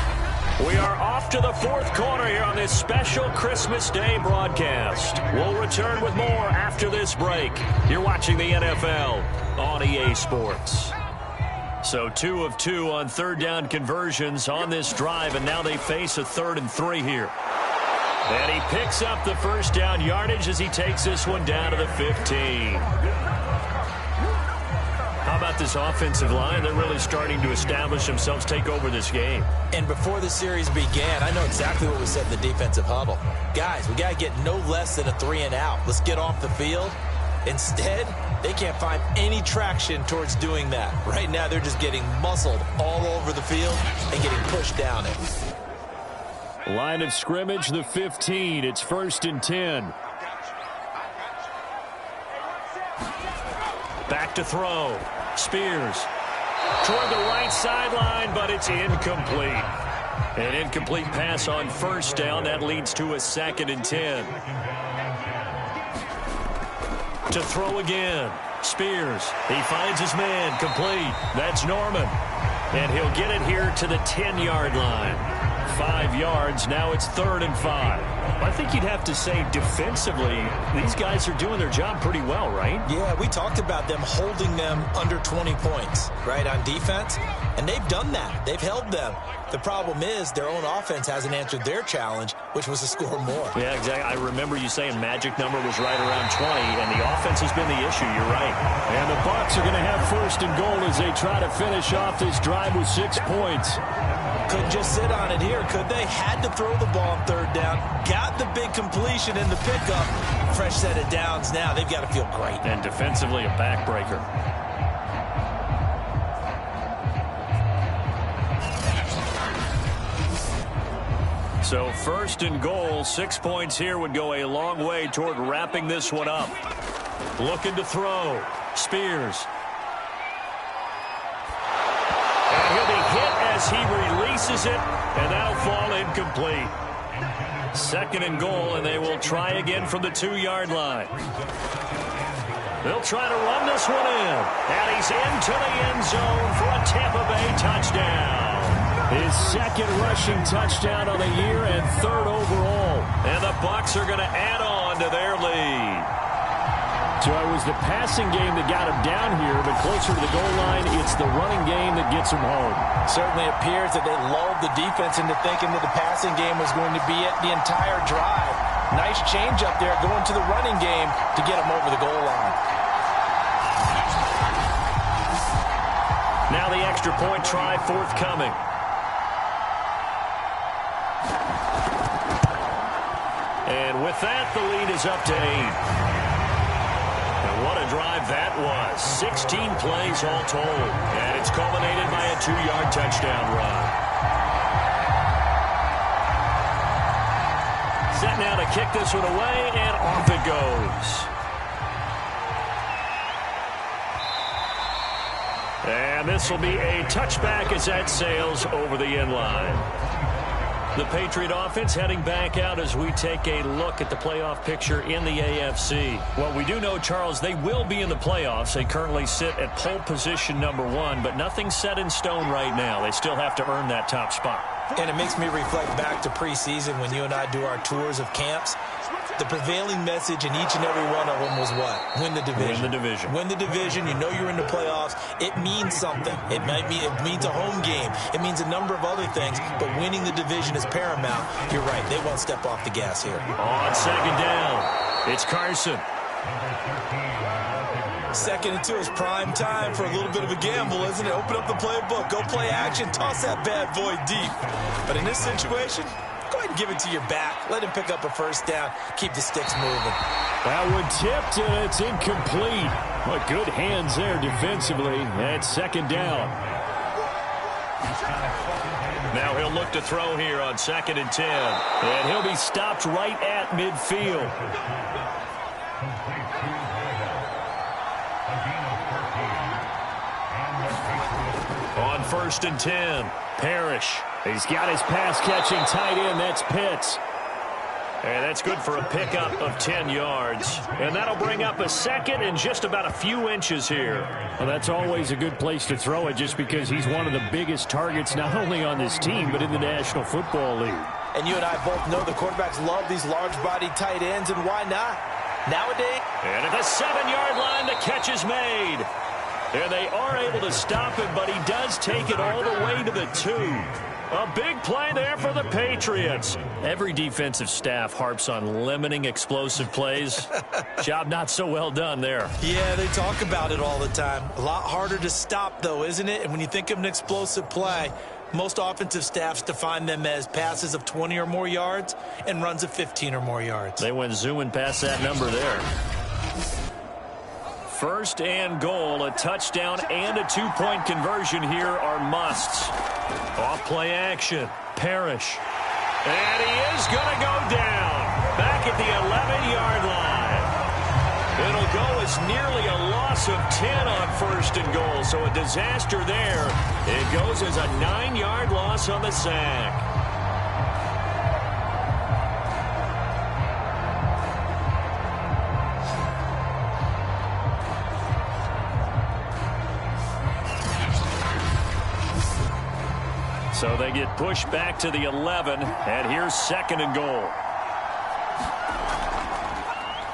We are off to the 4th quarter here on this special Christmas Day broadcast. We'll return with more after this break. You're watching the NFL on EA Sports. So 2 of 2 on 3rd down conversions on this drive, and now they face a 3rd and 3 here. And he picks up the first down yardage as he takes this one down to the 15. How about this offensive line? They're really starting to establish themselves, take over this game. And before the series began, I know exactly what we said in the defensive huddle. Guys, we got to get no less than a 3 and out. Let's get off the field. Instead, they can't find any traction towards doing that. Right now, they're just getting muscled all over the field and getting pushed down it. Line of scrimmage, the 15. It's 1st and 10. Back to throw. Spears toward the right sideline, but it's incomplete. An incomplete pass on 1st down. That leads to a 2nd and 10. To throw again. Spears, he finds his man, complete. That's Norman. And he'll get it here to the 10-yard line. 5 yards, now it's 3rd and 5. I think you'd have to say defensively, these guys are doing their job pretty well, right? Yeah, we talked about them holding them under 20 points, right, on defense. And they've done that. They've held them. The problem is their own offense hasn't answered their challenge, which was to score more. Yeah, exactly. I remember you saying magic number was right around 20, and the offense has been the issue. You're right. And the Bucs are going to have 1st and goal as they try to finish off this drive with 6 points. Couldn't just sit on it here, could they? Had to throw the ball on 3rd down. Got the big completion in the pickup. Fresh set of downs now. They've got to feel great. And defensively, a backbreaker. So 1st and goal, 6 points here would go a long way toward wrapping this one up. Looking to throw. Spears. And he'll be hit as he releases it, and that'll fall incomplete. 2nd and goal, and they will try again from the 2-yard line. They'll try to run this one in, and he's into the end zone for a Tampa Bay touchdown. His 2nd rushing touchdown on the year and 3rd overall. And the Bucs are going to add on to their lead. So it was the passing game that got him down here, but closer to the goal line, it's the running game that gets him home. Certainly appears that they lulled the defense into thinking that the passing game was going to be it the entire drive. Nice change up there going to the running game to get him over the goal line. Now the extra point try forthcoming. And with that, the lead is up to 8. And what a drive that was. 16 plays all told. And it's culminated by a 2-yard touchdown run. Set now to kick this one away, and off it goes. And this will be a touchback as that sails over the end line. The Patriot offense heading back out as we take a look at the playoff picture in the AFC. Well, we do know, Charles, they will be in the playoffs. They currently sit at pole position number 1, but nothing's set in stone right now. They still have to earn that top spot. And it makes me reflect back to preseason when you and I do our tours of camps. The prevailing message in each and every one of them was what? Win the division. Win the division. Win the division. You know you're in the playoffs. It means something. It means a home game. It means a number of other things, but winning the division is paramount. You're right. They won't step off the gas here. On 2nd down, it's Carson. 2nd and 2 is prime time for a little bit of a gamble, isn't it? Open up the playbook. Go play action. Toss that bad boy deep. But in this situation, go ahead and give it to your back. Let him pick up a 1st down. Keep the sticks moving. That one tipped, and it's incomplete. But good hands there defensively. And 2nd down. Now he'll look to throw here on 2nd and 10. And he'll be stopped right at midfield. On 1st and 10, Parrish. He's got his pass-catching tight end. That's Pitts. And that's good for a pickup of 10 yards. And that'll bring up a 2nd and just about a few inches here. Well, that's always a good place to throw it just because he's one of the biggest targets not only on this team but in the National Football League. And you and I both know the quarterbacks love these large-bodied tight ends, and why not? Nowadays. And at the 7-yard line, the catch is made. And they are able to stop him, but he does take it all the way to the 2. A big play there for the Patriots. Every defensive staff harps on limiting explosive plays. Job not so well done there. Yeah, they talk about it all the time. A lot harder to stop, though, isn't it? And when you think of an explosive play, most offensive staffs define them as passes of 20 or more yards and runs of 15 or more yards. They went zooming past that number there. 1st and goal, a touchdown and a 2-point conversion here are musts. Off play action, Parrish. And he is going to go down back at the 11-yard line. It'll go as nearly a loss of 10 on 1st and goal, so a disaster there. It goes as a 9-yard loss on the sack. So they get pushed back to the 11, and here's 2nd and goal.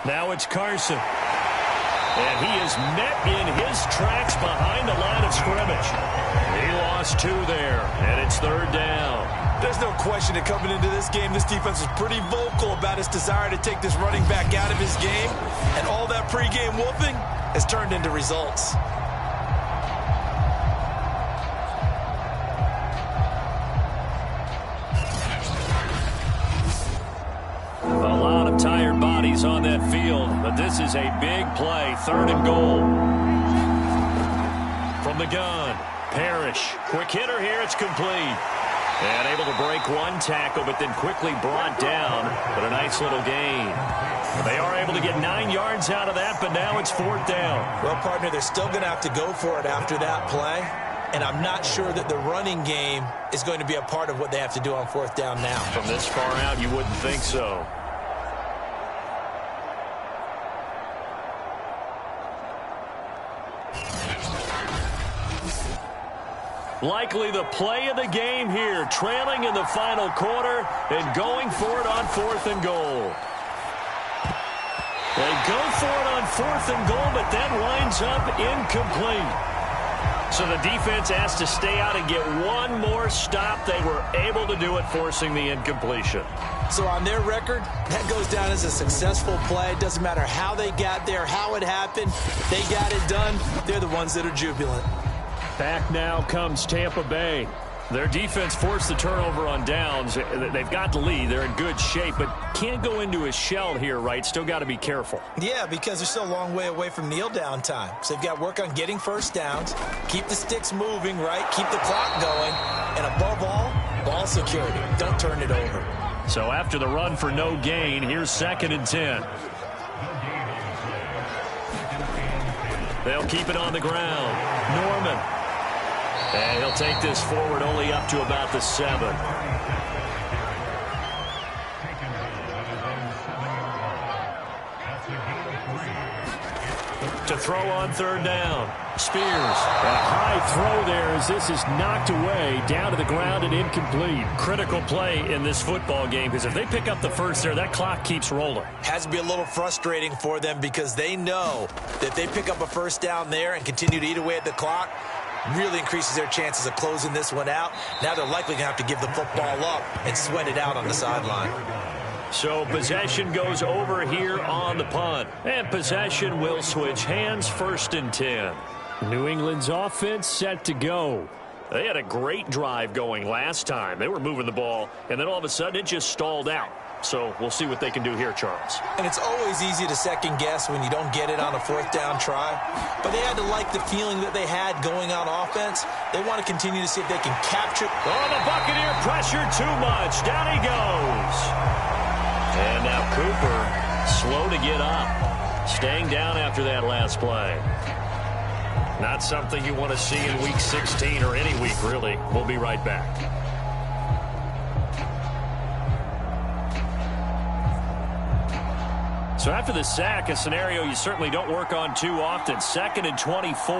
Now it's Carson. And he is met in his tracks behind the line of scrimmage. He lost 2 there, and it's 3rd down. There's no question that coming into this game, this defense was pretty vocal about its desire to take this running back out of his game. And all that pregame wolfing has turned into results. A lot of tired bodies on that field, but this is a big play. 3rd and goal. From the gun, Parrish. Quick hitter here, it's complete. And able to break 1 tackle, but then quickly brought down. But a nice little gain. They are able to get 9 yards out of that, but now it's 4th down. Well, partner, they're still going to have to go for it after that play. And I'm not sure that the running game is going to be a part of what they have to do on 4th down now. From this far out, you wouldn't think so. Likely the play of the game here, trailing in the final quarter and going for it on 4th and goal. They go for it on 4th and goal, but that winds up incomplete. So the defense has to stay out and get 1 more stop. They were able to do it, forcing the incompletion. So on their record, that goes down as a successful play. It doesn't matter how they got there, how it happened. They got it done. They're the ones that are jubilant. Back now comes Tampa Bay. Their defense forced the turnover on downs. They've got the lead. They're in good shape, but can't go into a shell here, right? Still got to be careful. Yeah, because they're still a long way away from kneel down time. So they've got to work on getting 1st downs, keep the sticks moving, right? Keep the clock going, and above all, ball security. Don't turn it over. So after the run for no gain, here's 2nd and 10. They'll keep it on the ground. Norman. And he'll take this forward only up to about the 7. To throw on 3rd down. Spears. A high throw there as this is knocked away, down to the ground and incomplete. Critical play in this football game because if they pick up the 1st there, that clock keeps rolling. Has to be a little frustrating for them because they know that if they pick up a 1st down there and continue to eat away at the clock, really increases their chances of closing this one out. Now they're likely going to have to give the football up and sweat it out on the sideline. So possession goes over here on the punt. And possession will switch hands, 1st and 10. New England's offense set to go. They had a great drive going last time. They were moving the ball, and then all of a sudden it just stalled out. So we'll see what they can do here, Charles. And it's always easy to second guess when you don't get it on a 4th down try. But they had to like the feeling that they had going on offense. They want to continue to see if they can capture. Oh, the Buccaneer pressure too much. Down he goes. And now Cooper slow to get up. Staying down after that last play. Not something you want to see in Week 16 or any week, really. We'll be right back. So after the sack, a scenario you certainly don't work on too often. 2nd and 24.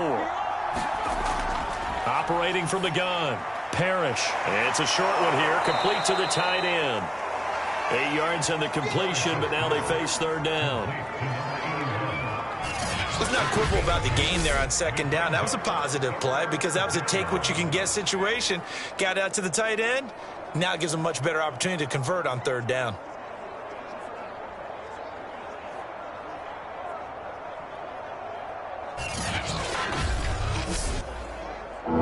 Operating from the gun. Parrish. And it's a short one here. Complete to the tight end. 8 yards on the completion, but now they face 3rd down. Let's not quibble about the gain there on 2nd down. That was a positive play because that was a take-what-you-can-get situation. Got out to the tight end. Now it gives them a much better opportunity to convert on 3rd down.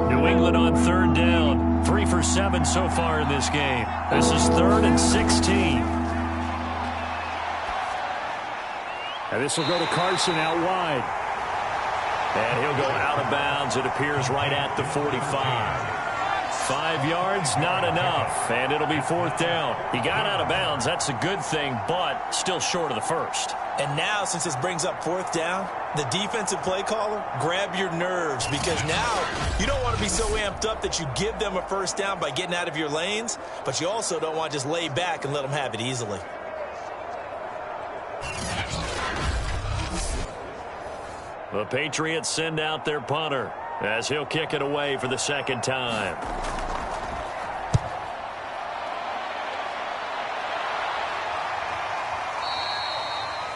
New England on 3rd down. 3 for 7 so far in this game. This is 3rd and 16. And this will go to Carson out wide. And he'll go out of bounds. It appears right at the 45. 5 yards, not enough. And it'll be 4th down. He got out of bounds. That's a good thing, but still short of the 1st. And now, since this brings up 4th down, the defensive play caller, grab your nerves because now you don't want to be so amped up that you give them a 1st down by getting out of your lanes, but you also don't want to just lay back and let them have it easily. The Patriots send out their punter as he'll kick it away for the 2nd time.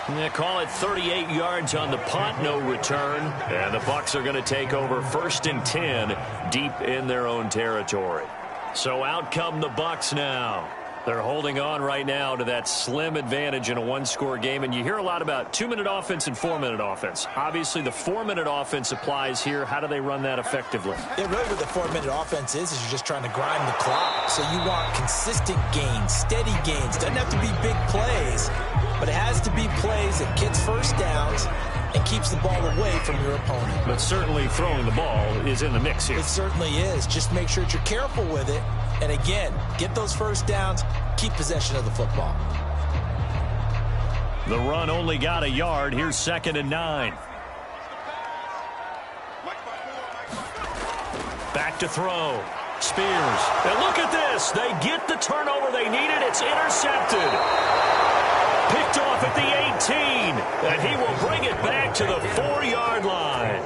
They call it 38 yards on the punt, no return. And the Bucs are going to take over 1st and 10 deep in their own territory. So out come the Bucs now. They're holding on right now to that slim advantage in a one-score game. And you hear a lot about 2-minute offense and 4-minute offense. Obviously, the 4-minute offense applies here. How do they run that effectively? Yeah, really what the 4-minute offense is you're just trying to grind the clock. So you want consistent gains, steady gains. Doesn't have to be big plays, but it has to be plays that gets first downs and keeps the ball away from your opponent. But certainly throwing the ball is in the mix here. It certainly is. Just make sure that you're careful with it. And again, get those first downs, keep possession of the football. The run only got a yard. Here's 2nd and 9. Back to throw. Spears. And look at this. They get the turnover they needed. It's intercepted. Picked off at the 18. And he will bring it back to the 4-yard line.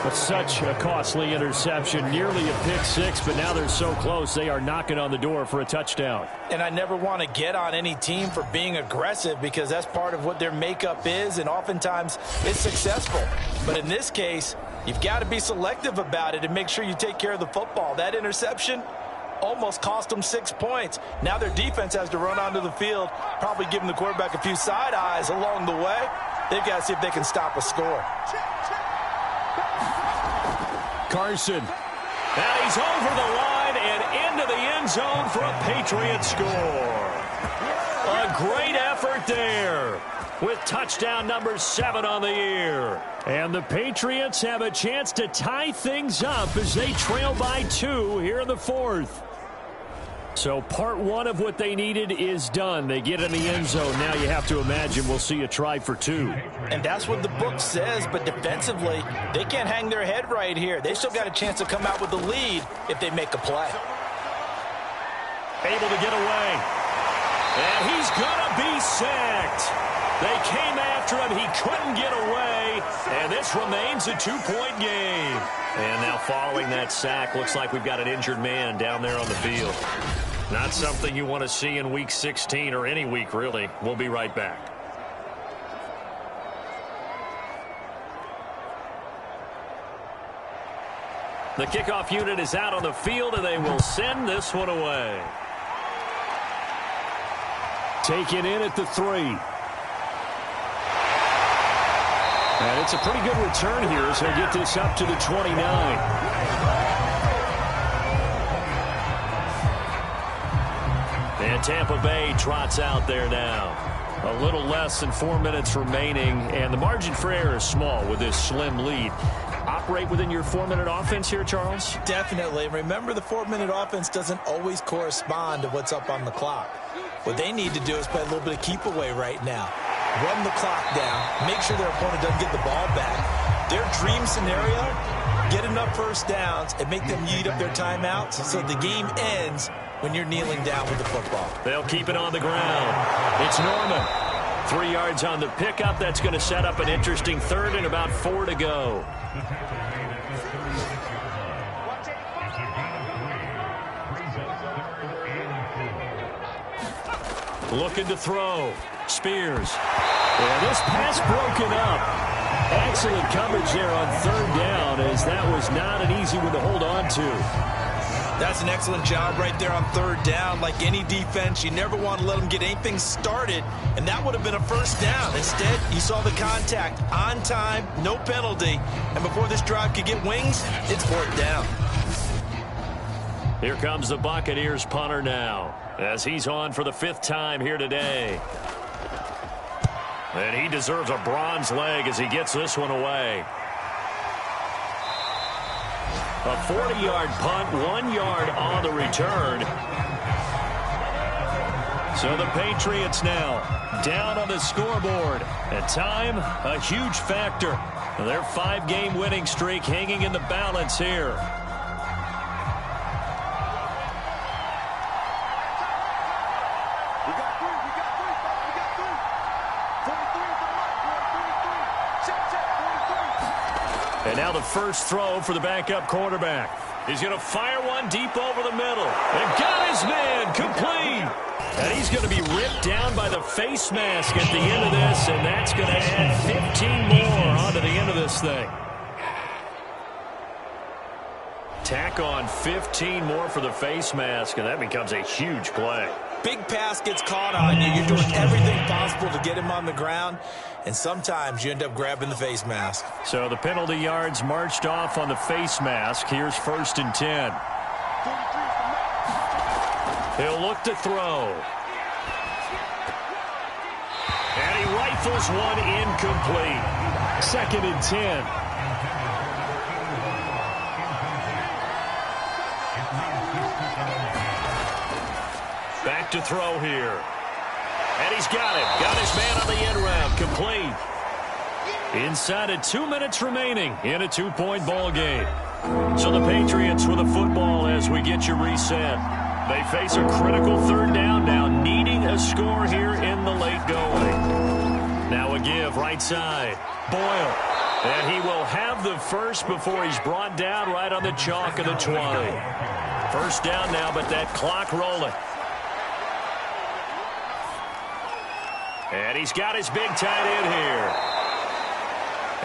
But such a costly interception, nearly a pick six, but now they're so close they are knocking on the door for a touchdown. And I never want to get on any team for being aggressive because that's part of what their makeup is, and oftentimes it's successful. But in this case, you've got to be selective about it and make sure you take care of the football. That interception almost cost them 6 points. Now their defense has to run onto the field, probably giving the quarterback a few side eyes along the way. They've got to see if they can stop a score. Carson. And he's over the line and into the end zone for a Patriot score. A great effort there with touchdown number 7 on the year. And the Patriots have a chance to tie things up as they trail by 2 here in the 4th. So part 1 of what they needed is done. They get in the end zone. Now you have to imagine we'll see a try for 2. And that's what the book says, but defensively, they can't hang their head right here. They still got a chance to come out with the lead if they make a play. Able to get away. And he's going to be sacked. They came after him. He couldn't get away. And this remains a 2-point game. And now following that sack, looks like we've got an injured man down there on the field. Not something you want to see in Week 16 or any week, really. We'll be right back. The kickoff unit is out on the field, and they will send this one away. Taken in at the 3. And it's a pretty good return here as he'll get this up to the 29. And Tampa Bay trots out there now. A little less than 4 minutes remaining, and the margin for error is small with this slim lead. Operate within your 4-minute offense here, Charles? Definitely. Remember, the 4-minute offense doesn't always correspond to what's up on the clock. What they need to do is play a little bit of keep away right now. Run the clock down, make sure their opponent doesn't get the ball back. Their dream scenario, get enough first downs and make them eat up their timeouts so the game ends when you're kneeling down with the football. They'll keep it on the ground. It's Norman. 3 yards on the pickup. That's going to set up an interesting 3rd and about 4 to go. Looking to throw. Spears. Yeah, this pass broken up. Excellent coverage there on 3rd down, as that was not an easy one to hold on to. That's an excellent job right there on 3rd down. Like any defense, you never want to let them get anything started, and that would have been a first down. Instead, you saw the contact on time, no penalty, and before this drive could get wings, it's 4th down. Here comes the Buccaneers punter now, as he's on for the 5th time here today. And he deserves a bronze leg as he gets this one away. A 40-yard punt, 1 yard on the return. So the Patriots now down on the scoreboard. And time, a huge factor. Their 5-game winning streak hanging in the balance here. And now the first throw for the backup quarterback. He's going to fire one deep over the middle. And got his man complete. And he's going to be ripped down by the face mask at the end of this, and that's going to add 15 more onto the end of this thing. Tack on 15 more for the face mask, and that becomes a huge play. Big pass gets caught on you. You're doing everything possible to get him on the ground, and sometimes you end up grabbing the face mask. So the penalty yards marched off on the face mask. Here's 1st and 10. He'll look to throw. And he rifles one incomplete. 2nd and 10. Back to throw here. And he's got it. Got his man on the end round. Complete. Inside of 2 minutes remaining in a 2-point ball game. So the Patriots with the football as we get you reset. They face a critical 3rd down now, needing a score here in the late going. Now a give right side. Boyle. And he will have the first before he's brought down right on the chalk of the 20. 1st down now, but that clock rolling. And he's got his big tight end here.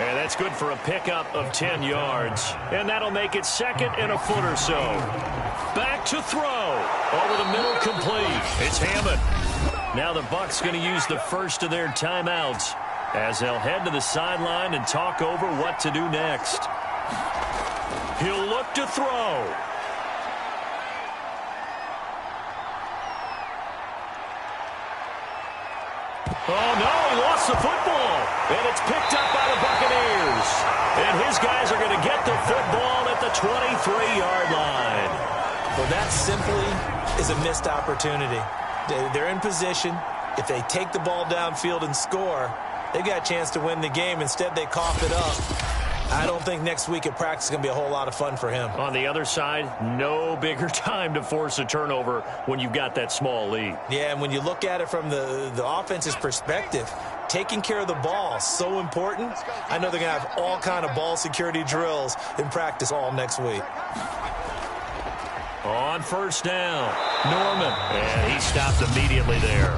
And that's good for a pickup of 10 yards. And that'll make it 2nd and a foot or so. Back to throw. Over the middle, complete. It's Hammond. Now the Bucs going to use the first of their timeouts as they'll head to the sideline and talk over what to do next. He'll look to throw. Oh, no, he lost the football. And it's picked up by the Buccaneers. And his guys are going to get the football at the 23-yard line. Well, that simply is a missed opportunity. They're in position. If they take the ball downfield and score, they've got a chance to win the game. Instead, they cough it up. I don't think next week at practice is going to be a whole lot of fun for him. On the other side, no bigger time to force a turnover when you've got that small lead. Yeah, and when you look at it from the offense's perspective, taking care of the ball is so important. I know they're going to have all kind of ball security drills in practice all next week. On 1st down, Norman. And he stopped immediately there.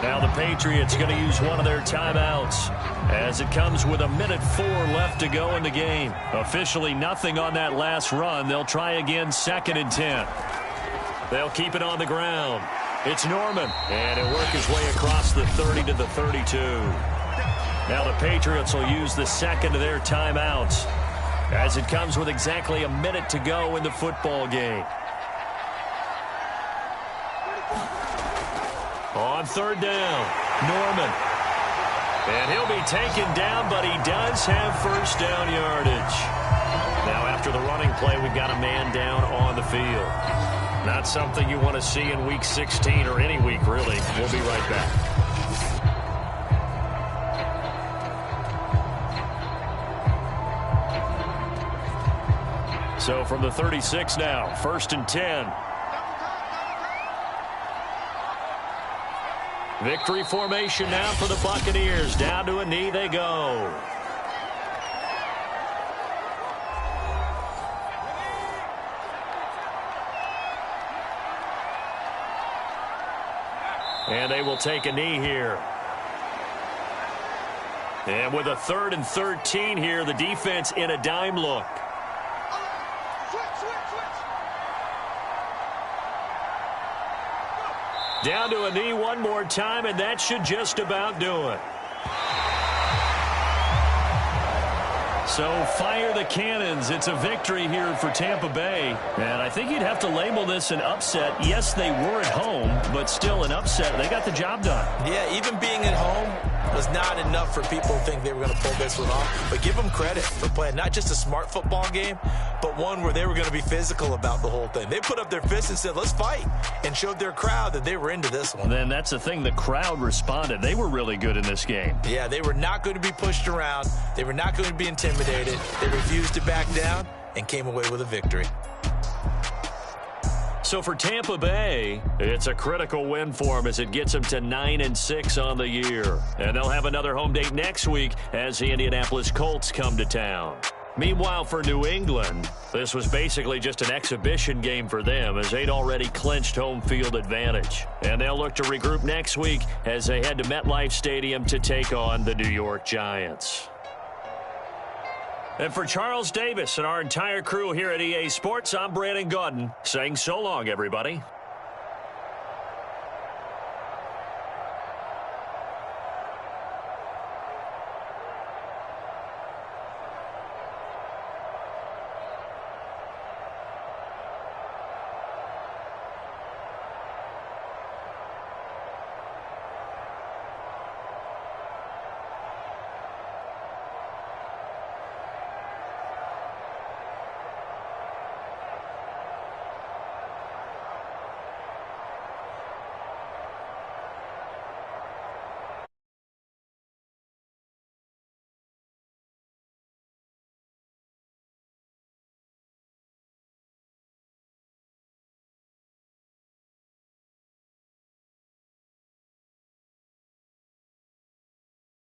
Now the Patriots going to use one of their timeouts as it comes with 1:04 left to go in the game. Officially nothing on that last run. They'll try again 2nd and 10. They'll keep it on the ground. It's Norman. And he'll work his way across the 30 to the 32. Now the Patriots will use the 2nd of their timeouts as it comes with exactly a minute to go in the football game. On 3rd down, Norman. And he'll be taken down, but he does have 1st down yardage. Now after the running play, we've got a man down on the field. Not something you want to see in Week 16 or any week, really. We'll be right back. So from the 36 now, 1st and 10. Victory formation now for the Buccaneers. Down to a knee they go. And they will take a knee here. And with a 3rd and 13 here, the defense in a dime look. Down to a knee one more time, and that should just about do it. So fire the cannons. It's a victory here for Tampa Bay. And I think you'd have to label this an upset. Yes, they were at home, but still an upset. They got the job done. Yeah, even being at home was not enough for people to think they were going to pull this one off. But give them credit for playing not just a smart football game, but one where they were going to be physical about the whole thing. They put up their fists and said, let's fight, and showed their crowd that they were into this one. Then that's the thing. The crowd responded. They were really good in this game. Yeah, they were not going to be pushed around. They were not going to be intimidated. They refused to back down and came away with a victory. So for Tampa Bay, it's a critical win for them as it gets them to 9-6 on the year. And they'll have another home date next week as the Indianapolis Colts come to town. Meanwhile, for New England, this was basically just an exhibition game for them as they'd already clinched home field advantage. And they'll look to regroup next week as they head to MetLife Stadium to take on the New York Giants. And for Charles Davis and our entire crew here at EA Sports, I'm Brandon Gaudin saying so long, everybody.